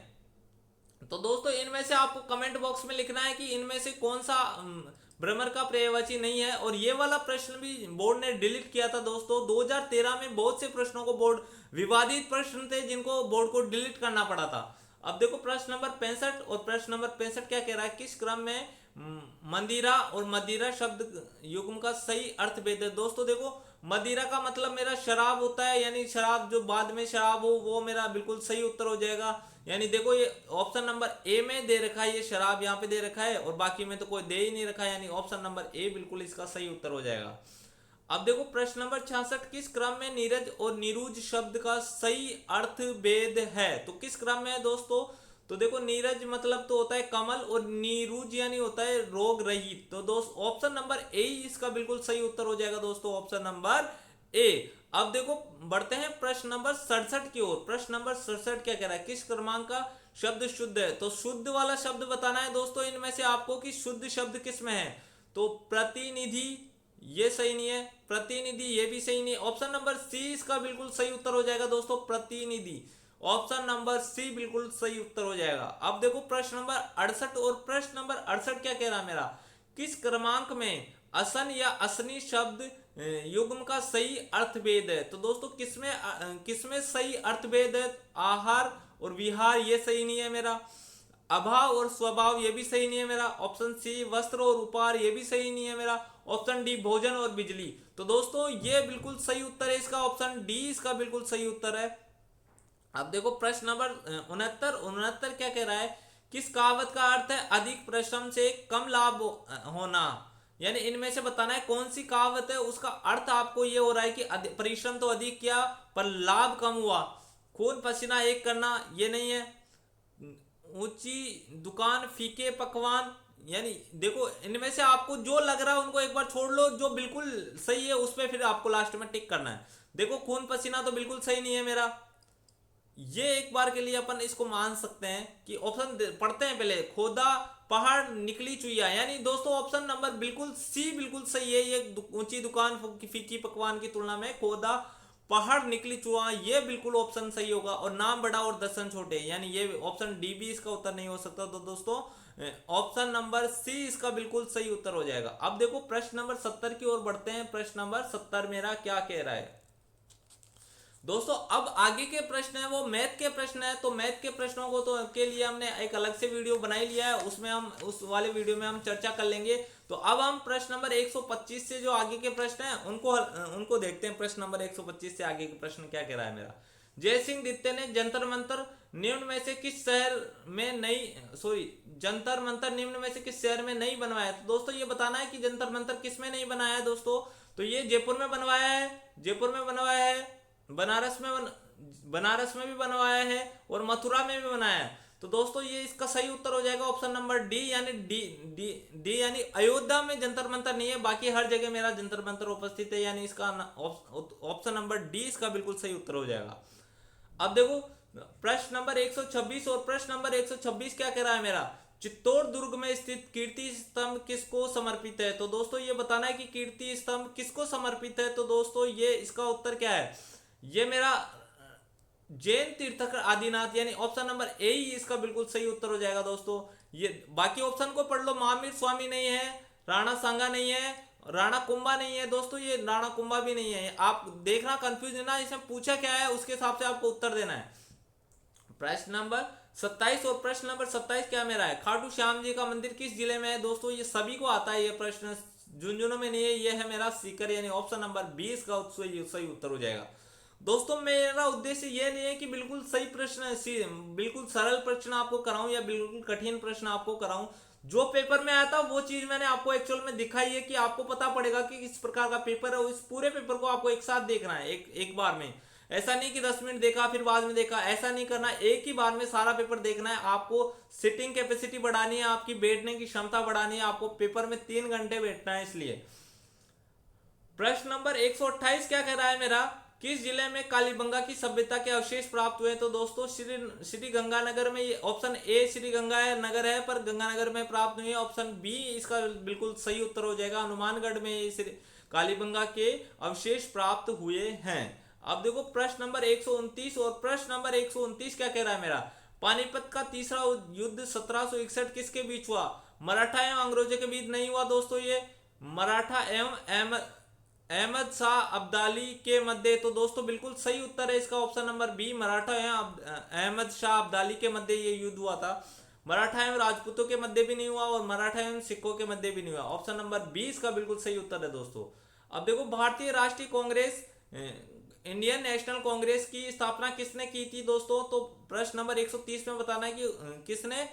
A: तो दोस्तों इनमें से आपको कमेंट बॉक्स में लिखना है कि इनमें से कौन सा भ्रमर का पर्यायवाची नहीं है। और ये वाला प्रश्न भी बोर्ड ने डिलीट किया था दोस्तों। 2013 में बहुत से प्रश्नों को बोर्ड, विवादित प्रश्न थे जिनको बोर्ड को डिलीट करना पड़ा था। अब देखो प्रश्न नंबर 65 और प्रश्न नंबर 65 क्या कह रहा है, किस क्रम में मंदिरा और मदिरा शब्द युग्म का सही अर्थ भेद है। दोस्तों देखो, मदिरा का मतलब मेरा शराब होता है, यानी शराब जो बाद में शराब हो, वो मेरा बिल्कुल सही उत्तर हो जाएगा। यानी देखो ये ऑप्शन नंबर ए में दे रखा है, ये शराब यहाँ पे दे रखा है और बाकी में तो कोई दे ही नहीं रखा है, यानी ऑप्शन नंबर ए बिल्कुल इसका सही उत्तर हो जाएगा। अब देखो प्रश्न नंबर 66, किस क्रम में नीरज और नीरूज शब्द का सही अर्थ भेद है। तो किस क्रम में है दोस्तों, तो देखो नीरज मतलब तो होता है कमल और नीरूज यानी होता है रोग रहित। तो दोस्त ऑप्शन नंबर ए इसका बिल्कुल सही उत्तर हो जाएगा दोस्तों, ऑप्शन नंबर ए। अब देखो बढ़ते हैं प्रश्न नंबर 67 की ओर। प्रश्न नंबर 67 क्या कह रहा है, किस क्रमांक का शब्द शुद्ध है। तो शुद्ध वाला शब्द बताना है दोस्तों इनमें से आपको कि शुद्ध शब्द किस में है। तो प्रतिनिधि ये सही नहीं है, प्रतिनिधि ये भी सही नहीं। ऑप्शन नंबर सी इसका बिल्कुल सही उत्तर हो जाएगा दोस्तों, प्रतिनिधि। ऑप्शन नंबर सी बिल्कुल सही उत्तर हो जाएगा। अब देखो प्रश्न नंबर 68 और प्रश्न नंबर 68 क्या कह रहा है मेरा, किस क्रमांक में असन या असनी शब्द युग्म का सही अर्थभेद है। तो दोस्तों किसमें सही अर्थभेद है, आहार और विहार ये सही नहीं है मेरा, अभाव और स्वभाव ये भी सही नहीं है मेरा, ऑप्शन सी वस्त्र और उपहार ये भी सही नहीं है मेरा, ऑप्शन डी भोजन और बिजली। तो दोस्तों ये बिल्कुल सही उत्तर है इसका, ऑप्शन डी इसका बिल्कुल सही उत्तर है। अब देखो प्रश्न नंबर 69 क्या कह रहा है, किस कहावत का अर्थ है अधिक परिश्रम से कम लाभ होना। यानी इनमें से बताना है कौन सी कहावत है, उसका अर्थ आपको ये हो रहा है कि परिश्रम तो अधिक किया पर लाभ कम हुआ। खून पसीना एक करना ये नहीं है, ऊंची दुकान फीके पकवान, यानी देखो इनमें से आपको जो लग रहा है उनको एक बार छोड़ लो, जो बिल्कुल सही है उस पर फिर आपको लास्ट में टिक करना है। देखो खून पसीना तो बिल्कुल सही नहीं है मेरा, ये एक बार के लिए अपन इसको मान सकते हैं कि ऑप्शन पढ़ते हैं पहले, खोदा पहाड़ निकली चुईया, यानी दोस्तों ऑप्शन नंबर बिल्कुल सी बिल्कुल सही है। ये ऊंची दुकान फीकी पकवान की तुलना में खोदा पहाड़ निकली चुआ ये बिल्कुल ऑप्शन सही होगा। और नाम बड़ा और दर्शन छोटे, यानी ये ऑप्शन डी भी इसका उत्तर नहीं हो सकता। तो दोस्तों ऑप्शन नंबर सी इसका बिल्कुल सही उत्तर हो जाएगा। अब देखो प्रश्न नंबर 70 की ओर बढ़ते हैं। प्रश्न नंबर 70 मेरा क्या कह रहा है दोस्तों, अब आगे के प्रश्न है वो मैथ के प्रश्न है। तो मैथ के प्रश्नों को तो के लिए हमने एक अलग से वीडियो बनाई लिया है, उसमें हम उस वाले वीडियो में हम चर्चा कर लेंगे। तो अब हम प्रश्न नंबर 125 से जो आगे के प्रश्न हैं उनको देखते हैं। प्रश्न नंबर 125 से आगे के प्रश्न क्या कह रहा है मेरा, जय सिंह दित्ते ने जंतर मंतर निम्न में से किस शहर में जंतर मंतर निम्न में से किस शहर में नहीं बनवाया। तो दोस्तों ये बताना है कि जंतर मंतर किस में नहीं बनाया है दोस्तों। तो ये जयपुर में बनवाया है, जयपुर में बनवाया है, बनारस में भी बनवाया है और मथुरा में भी बनाया है। तो दोस्तों ये इसका सही उत्तर हो जाएगा ऑप्शन नंबर डी, यानी डी यानी अयोध्या में जंतर मंतर नहीं है, बाकी हर जगह मेरा जंतर मंतर उपस्थित है, यानी इसका ऑप्शन नंबर डी इसका बिल्कुल सही उत्तर हो जाएगा। अब देखो प्रश्न नंबर 126 और प्रश्न नंबर 126 क्या कह रहा है मेरा, चित्तौड़ दुर्ग में स्थित कीर्ति स्तंभ किसको समर्पित है। तो दोस्तों ये बताना है कि कीर्ति स्तंभ किसको समर्पित है। तो दोस्तों ये इसका उत्तर क्या है, ये मेरा जैन तीर्थकर आदिनाथ, यानी ऑप्शन नंबर ए ही इसका बिल्कुल सही उत्तर हो जाएगा दोस्तों। ये बाकी ऑप्शन को पढ़ लो, महावीर स्वामी नहीं है, राणा सांगा नहीं है, राणा कुंभा नहीं है दोस्तों, ये राणा कुंभा भी नहीं है। आप देखना कंफ्यूज है ना, इसमें पूछा क्या है उसके हिसाब से आपको उत्तर देना है। प्रश्न नंबर 27 और प्रश्न नंबर 27 क्या मेरा है, खाटू श्याम जी का मंदिर किस जिले में है। दोस्तों ये सभी को आता है ये प्रश्न, झुंझुनू में नहीं है, ये है मेरा सीकर, यानी ऑप्शन नंबर 20 का सही उत्तर हो जाएगा। दोस्तों मेरा उद्देश्य ये नहीं है कि बिल्कुल सही प्रश्न, बिल्कुल सरल प्रश्न आपको कराऊं या बिल्कुल कठिन प्रश्न आपको कराऊं। जो पेपर में आया था वो चीज मैंने आपको एक्चुअल में दिखाई है कि आपको पता पड़ेगा कि किस प्रकार का पेपर है। इस पूरे पेपर को आपको एक साथ देखना है, एक बार में। ऐसा नहीं कि 10 मिनट देखा फिर बाद में देखा, ऐसा नहीं करना, एक ही बार में सारा पेपर देखना है। आपको सिटिंग कैपेसिटी बढ़ानी है, आपकी बैठने की क्षमता बढ़ानी है, आपको पेपर में 3 घंटे बैठना है। इसलिए प्रश्न नंबर 128 क्या कह रहा है मेरा, किस जिले में कालीबंगा की सभ्यता के अवशेष प्राप्त हुए। तो दोस्तों श्री गंगानगर में, ये ऑप्शन ए श्री गंगा नगर है पर गंगानगर में प्राप्त हुई है, ऑप्शन बी इसका बिल्कुल सही उत्तर हो जाएगा। हनुमानगढ़ में कालीबंगा के अवशेष प्राप्त हुए हैं। अब देखो प्रश्न नंबर 129 और प्रश्न नंबर 129 क्या कह रहा है मेरा, पानीपत का तीसरा युद्ध 1761 किसके बीच हुआ। मराठा एवं अंग्रेजों के बीच नहीं हुआ दोस्तों, ये मराठा एवं अहमद शाह अब्दाली के मध्य। तो दोस्तों बिल्कुल सही उत्तर है इसका ऑप्शन नंबर बी, मराठा एवं अहमद शाह अब्दाली के मध्य ये युद्ध हुआ था। मराठा एवं राजपूतों के मध्य भी नहीं हुआ और मराठा एवं सिखों के मध्य भी नहीं हुआ। ऑप्शन नंबर बी इसका बिल्कुल सही उत्तर है दोस्तों। अब देखो, भारतीय राष्ट्रीय कांग्रेस इंडियन नेशनल कांग्रेस की स्थापना किसने की थी दोस्तों? तो प्रश्न नंबर 130 में बताना है कि किसने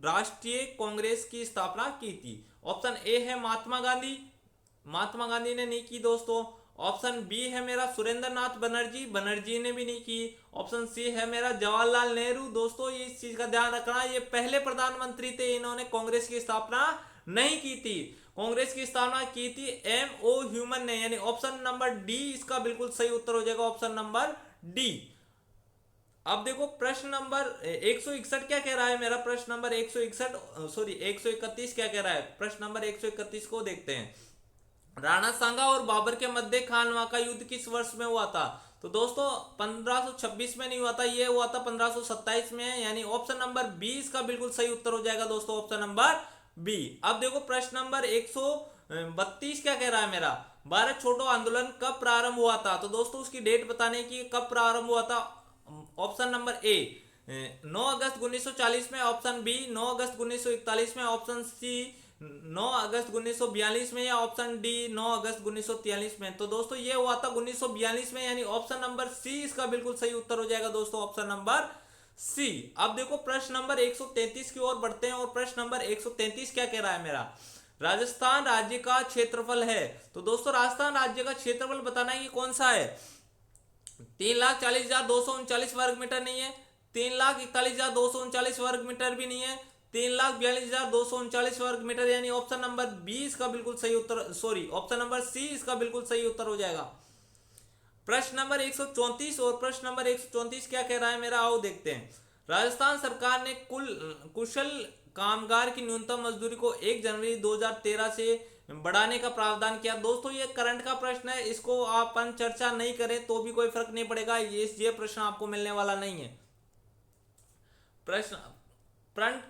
A: राष्ट्रीय कांग्रेस की स्थापना की थी। ऑप्शन ए है महात्मा गांधी, महात्मा गांधी ने नहीं की दोस्तों। ऑप्शन बी है मेरा सुरेंद्र नाथ बनर्जी, बनर्जी ने भी नहीं की। ऑप्शन सी है मेरा जवाहरलाल नेहरू। दोस्तों ये इस चीज का ध्यान रखना, ये पहले प्रधानमंत्री थे, इन्होंने कांग्रेस की स्थापना नहीं की थी। कांग्रेस की स्थापना की थी M.O. ह्यूमन ने, यानी ऑप्शन नंबर डी इसका बिल्कुल सही उत्तर हो जाएगा, ऑप्शन नंबर डी। अब देखो प्रश्न नंबर 161 क्या कह रहा है मेरा, प्रश्न नंबर 131 क्या कह रहा है, प्रश्न नंबर 131 को देखते हैं। राणा सांगा और बाबर के मध्य खानवा का युद्ध किस वर्ष में हुआ था? तो दोस्तों 1526 में नहीं हुआ था, ये हुआ था 1527 में, यानी ऑप्शन नंबर 20 का बिल्कुल सही उत्तर हो जाएगा दोस्तों, ऑप्शन नंबर बी। अब देखो प्रश्न नंबर 132 क्या कह रहा है मेरा, भारत छोड़ो आंदोलन कब प्रारंभ हुआ था? तो दोस्तों उसकी डेट बताने की, कब प्रारंभ हुआ था। ऑप्शन नंबर ए 9 अगस्त 1940 में, ऑप्शन बी 9 अगस्त 1941 में, ऑप्शन सी 9 अगस्त 1942 में, या ऑप्शन डी 9 अगस्त 1943 में। तो दोस्तों ये हुआ था 1942 में, यानी ऑप्शन नंबर सी इसका बिल्कुल सही उत्तर हो जाएगा दोस्तों, ऑप्शन नंबर सी। अब देखो प्रश्न नंबर 133 की ओर बढ़ते हैं और प्रश्न नंबर 133 क्या कह रहा है मेरा, राजस्थान राज्य का क्षेत्रफल है। तो दोस्तों राजस्थान राज्य का क्षेत्रफल बताना है कि कौन सा है। 3,40,239 वर्ग मीटर नहीं है, 3,41,239 वर्ग मीटर भी नहीं है, 3,42,239 वर्ग मीटर, यानी ऑप्शन नंबर 20 का बिल्कुल सही उत्तर, सॉरी ऑप्शन नंबर सी इसका बिल्कुल सही उत्तर हो जाएगा। प्रश्न नंबर 134 और प्रश्न नंबर 134 क्या कह रहा है मेरा, आओ देखते हैं। राजस्थान सरकार ने कुशल कामगार की न्यूनतम मजदूरी को 1 जनवरी 2013 से बढ़ाने का प्रावधान किया। दोस्तों ये करंट का प्रश्न है, इसको अपन चर्चा नहीं करें तो भी कोई फर्क नहीं पड़ेगा, ये प्रश्न आपको मिलने वाला नहीं है। प्रश्न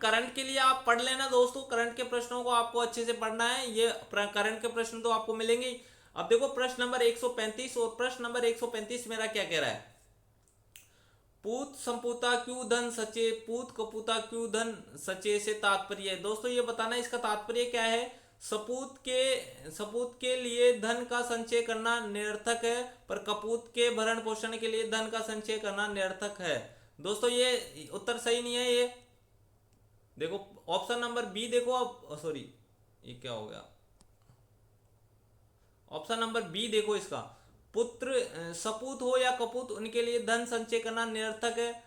A: करंट के लिए आप पढ़ लेना दोस्तों, करंट के प्रश्नों को आपको अच्छे से पढ़ना है, ये करंट के प्रश्न तो आपको मिलेंगे। अब देखो प्रश्न नंबर 135 और प्रश्न नंबर 135 मेरा क्या कह रहा है, पूत संपूता क्यों धन सचे, पूत कपूता क्यों धन सचे से तात्पर्य है। दोस्तों ये बताना इसका तात्पर्य क्या है। सपूत के लिए धन का संचय करना निरर्थक है, पर कपूत के भरण पोषण के लिए धन का संचय करना निरर्थक है। दोस्तों ये उत्तर सही नहीं है, ये देखो ऑप्शन नंबर बी देखो, अब सॉरी ये क्या हो गया, ऑप्शन नंबर बी देखो इसका, पुत्र सपूत हो या कपूत उनके लिए धन संचय करना निरर्थक है।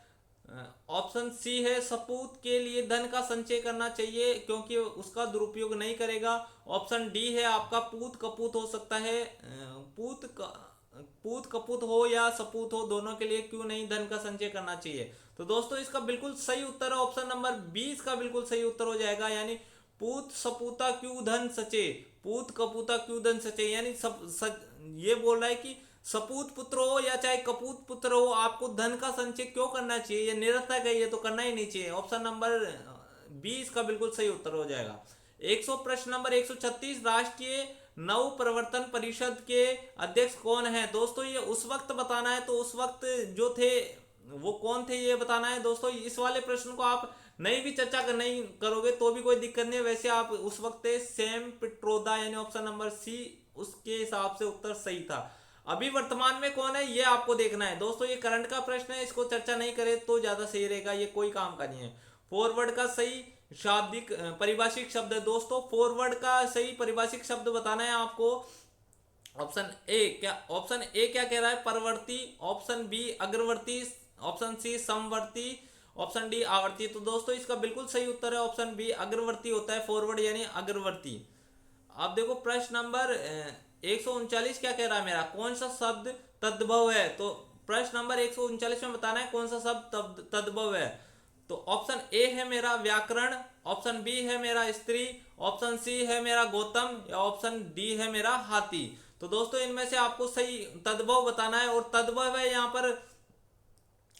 A: ऑप्शन सी है सपूत के लिए धन का संचय करना चाहिए क्योंकि उसका दुरुपयोग नहीं करेगा। ऑप्शन डी है आपका पूत कपूत हो सकता है, पूत कपूत हो या सपूत हो दोनों के लिए क्यों नहीं धन का संचय करना चाहिए। तो दोस्तों इसका बिल्कुल सही उत्तर है ऑप्शन नंबर 20 का बिल्कुल सही उत्तर हो जाएगा, यानी पूत सपूता क्यों धन सचे, पूत कपूता क्यों धन सचे, यानी ये बोल रहा है कि सपूत पुत्र हो या चाहे कपूत पुत्र हो आपको धन का संचय क्यों करना चाहिए, ये निरर्थक है, ये तो करना ही नहीं चाहिए। ऑप्शन नंबर 20 का बिल्कुल सही उत्तर हो जाएगा। प्रश्न नंबर 136 राष्ट्रीय नव प्रवर्तन परिषद के अध्यक्ष कौन है। दोस्तों ये उस वक्त बताना है, तो उस वक्त जो थे वो कौन थे ये बताना है। दोस्तों इस वाले प्रश्न को आप नहीं भी चर्चा नहीं करोगे तो भी कोई दिक्कत नहीं है, वैसे आप उस वक्त सैम पिट्रोदा, यानी ऑप्शन नंबर सी उसके हिसाब से उत्तर सही था। अभी वर्तमान में कौन है ये आपको देखना है। दोस्तों ये करंट का प्रश्न है, इसको चर्चा नहीं करे तो ज्यादा सही रहेगा, ये कोई काम का नहीं है। फॉरवर्ड का सही शाब्दिक परिभाषिक शब्द है दोस्तों, फॉरवर्ड का सही परिभाषिक शब्द बताना है आपको। ऑप्शन ए क्या कह रहा है, परवर्ती, ऑप्शन बी अग्रवर्ती, ऑप्शन सी समवर्ती, ऑप्शन डी आवर्ती। तो दोस्तों इसका बिल्कुल सही उत्तर है ऑप्शन बी अग्रवर्ती होता है, फॉरवर्ड यानी अग्रवर्ती। अब देखो प्रश्न नंबर 139 क्या कह रहा है मेरा, कौन सा शब्द तद्भव है। तो प्रश्न नंबर 139 में बताना है कौन सा शब्द तद्भव है। तो ऑप्शन ए है मेरा व्याकरण, ऑप्शन बी है मेरा स्त्री, ऑप्शन सी है मेरा गौतम, या ऑप्शन डी है मेरा हाथी। तो दोस्तों इनमें से आपको सही तद्भव बताना है, और तद्भव है यहाँ पर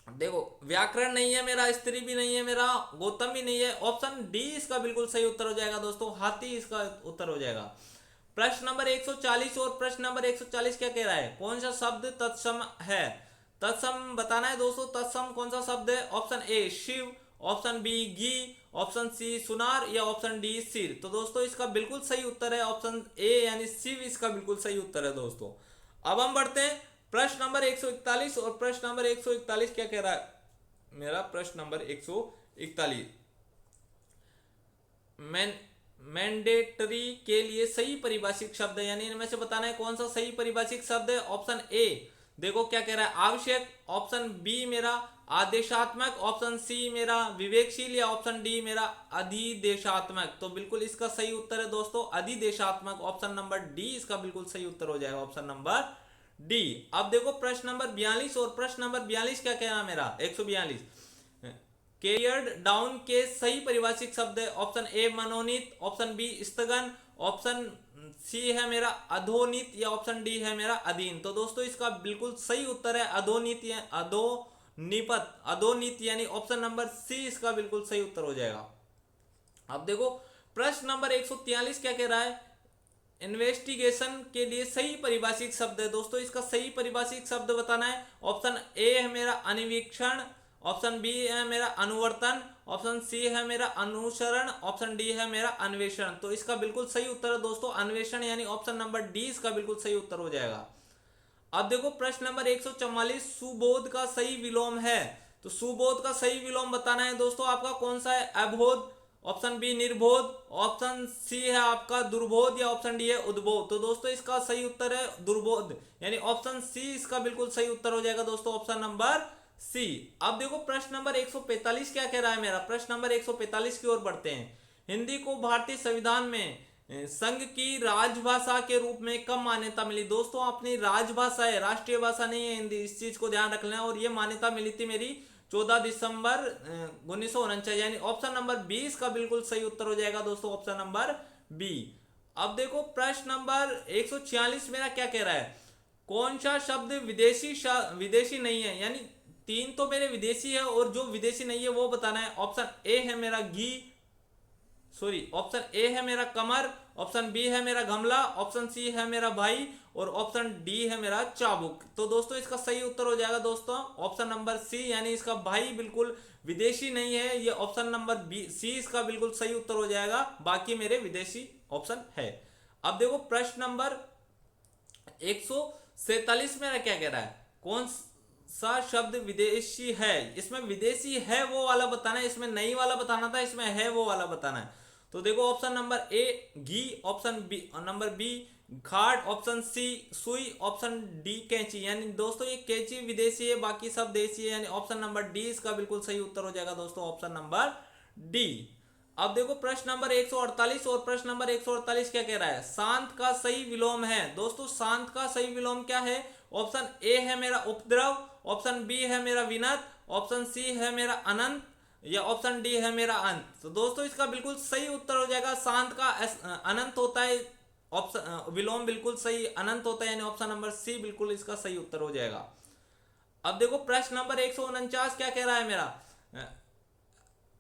A: देखो व्याकरण नहीं है मेरा, स्त्री भी नहीं है मेरा, गौतम भी नहीं है। ऑप्शन डी इसका बिल्कुल सही उत्तर हो जाएगा दोस्तों, हाथी इसका उत्तर हो जाएगा। प्रश्न नंबर 140 और प्रश्न नंबर 140 क्या कह रहा है, कौन सा शब्द तत्सम है? तत्सम बताना है दोस्तों, तत्सम कौन सा शब्द है? Option A Shiv, option B घी, ऑप्शन सी सुनार या ऑप्शन डी सिर। तो दोस्तों इसका बिल्कुल सही उत्तर है ऑप्शन ए यानी शिव इसका बिल्कुल सही उत्तर है दोस्तों। अब हम बढ़ते हैं प्रश्न नंबर 141 और प्रश्न नंबर 141 क्या कह रहा है मेरा, प्रश्न नंबर 141 मैन मैंडेटरी के लिए सही परिभाषिक शब्द है, यानी इनमें से बताना है कौन सा सही परिभाषिक शब्द है। ऑप्शन ए देखो क्या कह रहा है, आवश्यक, ऑप्शन बी मेरा आदेशात्मक, ऑप्शन सी मेरा विवेकशील या ऑप्शन डी मेरा अधिदेशात्मक। तो बिल्कुल इसका सही उत्तर है दोस्तों अधिदेशात्मक, ऑप्शन नंबर डी इसका बिल्कुल सही उत्तर हो जाएगा, ऑप्शन नंबर डी। अब देखो प्रश्न नंबर 42 और प्रश्न नंबर 42 क्या कहना मेरा 142 कैरियर्ड डाउन के सही परिभाषिक शब्द है। ऑप्शन ए मनोनीत, ऑप्शन बी स्थगन, ऑप्शन सी है मेरा अधोनीत या ऑप्शन डी है मेरा अधीन। तो दोस्तों इसका बिल्कुल सही उत्तर है अधोनीत या अधोनिपत, अधोनीत यानी ऑप्शन नंबर सी इसका बिल्कुल सही उत्तर हो जाएगा। अब देखो प्रश्न नंबर 143 क्या कह रहा है, इन्वेस्टिगेशन के लिए सही परिभाषिक शब्द है दोस्तों, इसका सही परिभाषिक शब्द बताना है। ऑप्शन ए है मेरा अन्वीक्षण, ऑप्शन बी है मेरा अनुवर्तन, ऑप्शन सी है मेरा अनुसरण, ऑप्शन डी है मेरा अन्वेषण। तो इसका बिल्कुल सही उत्तर है दोस्तों अन्वेषण यानी ऑप्शन नंबर डी इसका बिल्कुल सही उत्तर हो जाएगा। अब देखो प्रश्न नंबर 144 सुबोध का सही विलोम है। तो सुबोध का सही विलोम बताना है दोस्तों आपका कौन सा है, अबोध, ऑप्शन बी निर्बोध, ऑप्शन सी है आपका दुर्बोध या ऑप्शन डी है उद्बोध। तो दोस्तों इसका सही उत्तर है दुर्बोध यानी ऑप्शन सी इसका बिल्कुल सही उत्तर हो जाएगा दोस्तों, ऑप्शन नंबर सी। अब देखो प्रश्न नंबर 145 क्या कह रहा है मेरा, प्रश्न नंबर 145 की ओर बढ़ते हैं। हिंदी को भारतीय संविधान में संघ की राजभाषा के रूप में कब मान्यता मिली? दोस्तों अपनी राजभाषा है, राष्ट्रीय भाषा नहीं है हिंदी, इस चीज को ध्यान रखना है। और ये मान्यता मिली थी मेरी 14 दिसंबर 1949 यानी ऑप्शन नंबर 20 का बिल्कुल सही उत्तर हो जाएगा दोस्तों, ऑप्शन नंबर बी। अब देखो प्रश्न नंबर 146 मेरा क्या कह रहा है, कौन सा शब्द विदेशी नहीं है, यानी तीन तो मेरे विदेशी है और जो विदेशी नहीं है वो बताना है। ऑप्शन ए है मेरा घी, सॉरी ऑप्शन ए है मेरा कमर, ऑप्शन बी है मेरा गमला, ऑप्शन सी है मेरा भाई और ऑप्शन डी है मेरा चाबुक। तो दोस्तों इसका सही उत्तर हो जाएगा दोस्तों ऑप्शन नंबर सी यानी इसका भाई बिल्कुल विदेशी नहीं है, ये ऑप्शन नंबर बी सी इसका बिल्कुल सही उत्तर हो जाएगा, बाकी मेरे विदेशी ऑप्शन है। अब देखो प्रश्न नंबर 147 मेरा क्या कह रहा है, कौन सा शब्द विदेशी है? इसमें विदेशी है वो वाला बताना है, इसमें नहीं वाला बताना था, इसमें है वो वाला बताना है। तो देखो ऑप्शन नंबर ए घी, ऑप्शन बी नंबर बी घाट, ऑप्शन सी सुई, ऑप्शन डी कैंची। यानी दोस्तों ये कैंची विदेशी है बाकी सब देशी है, यानी ऑप्शन नंबर डी इसका बिल्कुल सही उत्तर हो जाएगा दोस्तों, ऑप्शन नंबर डी। अब देखो प्रश्न नंबर 148 और प्रश्न नंबर 148 क्या कह रहा है, शांत का सही विलोम है। दोस्तों शांत का सही विलोम क्या है? ऑप्शन ए है मेरा उपद्रव, ऑप्शन बी है मेरा विनत, ऑप्शन सी है मेरा अनंत या ऑप्शन डी है मेरा अंत। तो दोस्तों इसका बिल्कुल सही उत्तर हो जाएगा शांत का अनंत होता है, ऑप्शन विलोम बिल्कुल सही अनंत होता है यानी ऑप्शन नंबर सी बिल्कुल इसका सही उत्तर हो जाएगा। अब देखो प्रश्न नंबर 149 क्या कह रहा है मेरा,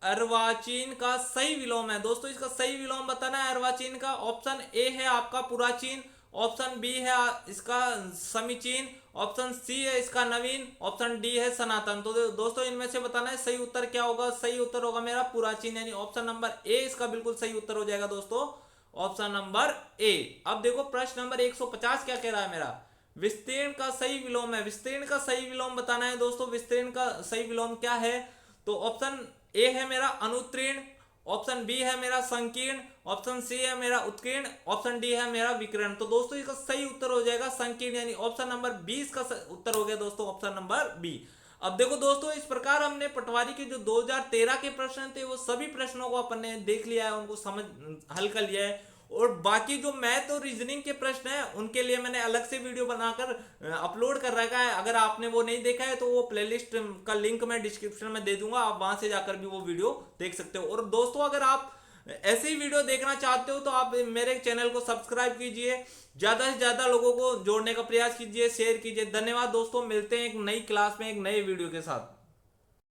A: अर्वाचीन का सही विलोम है। दोस्तों इसका सही विलोम बताना है अर्वाचीन का। ऑप्शन ए है आपका पुराचीन, ऑप्शन बी है इसका समीचीन, ऑप्शन सी है इसका नवीन, ऑप्शन डी है सनातन। तो दोस्तों इनमें से बताना है सही उत्तर क्या होगा। सही उत्तर होगा मेरा पुराचीन यानी ऑप्शन नंबर ए इसका बिल्कुल सही उत्तर हो जाएगा दोस्तों, ऑप्शन नंबर ए। अब देखो प्रश्न नंबर 150 क्या कह रहा है मेरा, विस्तीर्ण का सही विलोम है। विस्तीर्ण का सही विलोम बताना है दोस्तों, विस्तीर्ण का सही विलोम क्या है? तो ऑप्शन ए है मेरा अनुत्तीर्ण, ऑप्शन बी है मेरा संकीर्ण, ऑप्शन सी है मेरा उत्कीर्ण, ऑप्शन डी है मेरा विकीर्ण। तो दोस्तों इसका सही उत्तर हो जाएगा संकीर्ण यानी ऑप्शन नंबर 20 का उत्तर हो गया दोस्तों, ऑप्शन नंबर बी। अब देखो दोस्तों इस प्रकार हमने पटवारी के जो 2013 के प्रश्न थे वो सभी प्रश्नों को अपन ने देख लिया है, उनको समझ हल कर लिया है। और बाकी जो मैथ और रीजनिंग के प्रश्न हैं उनके लिए मैंने अलग से वीडियो बनाकर अपलोड कर रखा है। अगर आपने वो नहीं देखा है तो वो प्लेलिस्ट का लिंक मैं डिस्क्रिप्शन में दे दूंगा, आप वहां से जाकर भी वो वीडियो देख सकते हो। और दोस्तों अगर आप ऐसे ही वीडियो देखना चाहते हो तो आप मेरे चैनल को सब्सक्राइब कीजिए, ज्यादा से ज्यादा लोगों को जोड़ने का प्रयास कीजिए, शेयर कीजिए। धन्यवाद दोस्तों, मिलते हैं एक नई क्लास में एक नए वीडियो के साथ।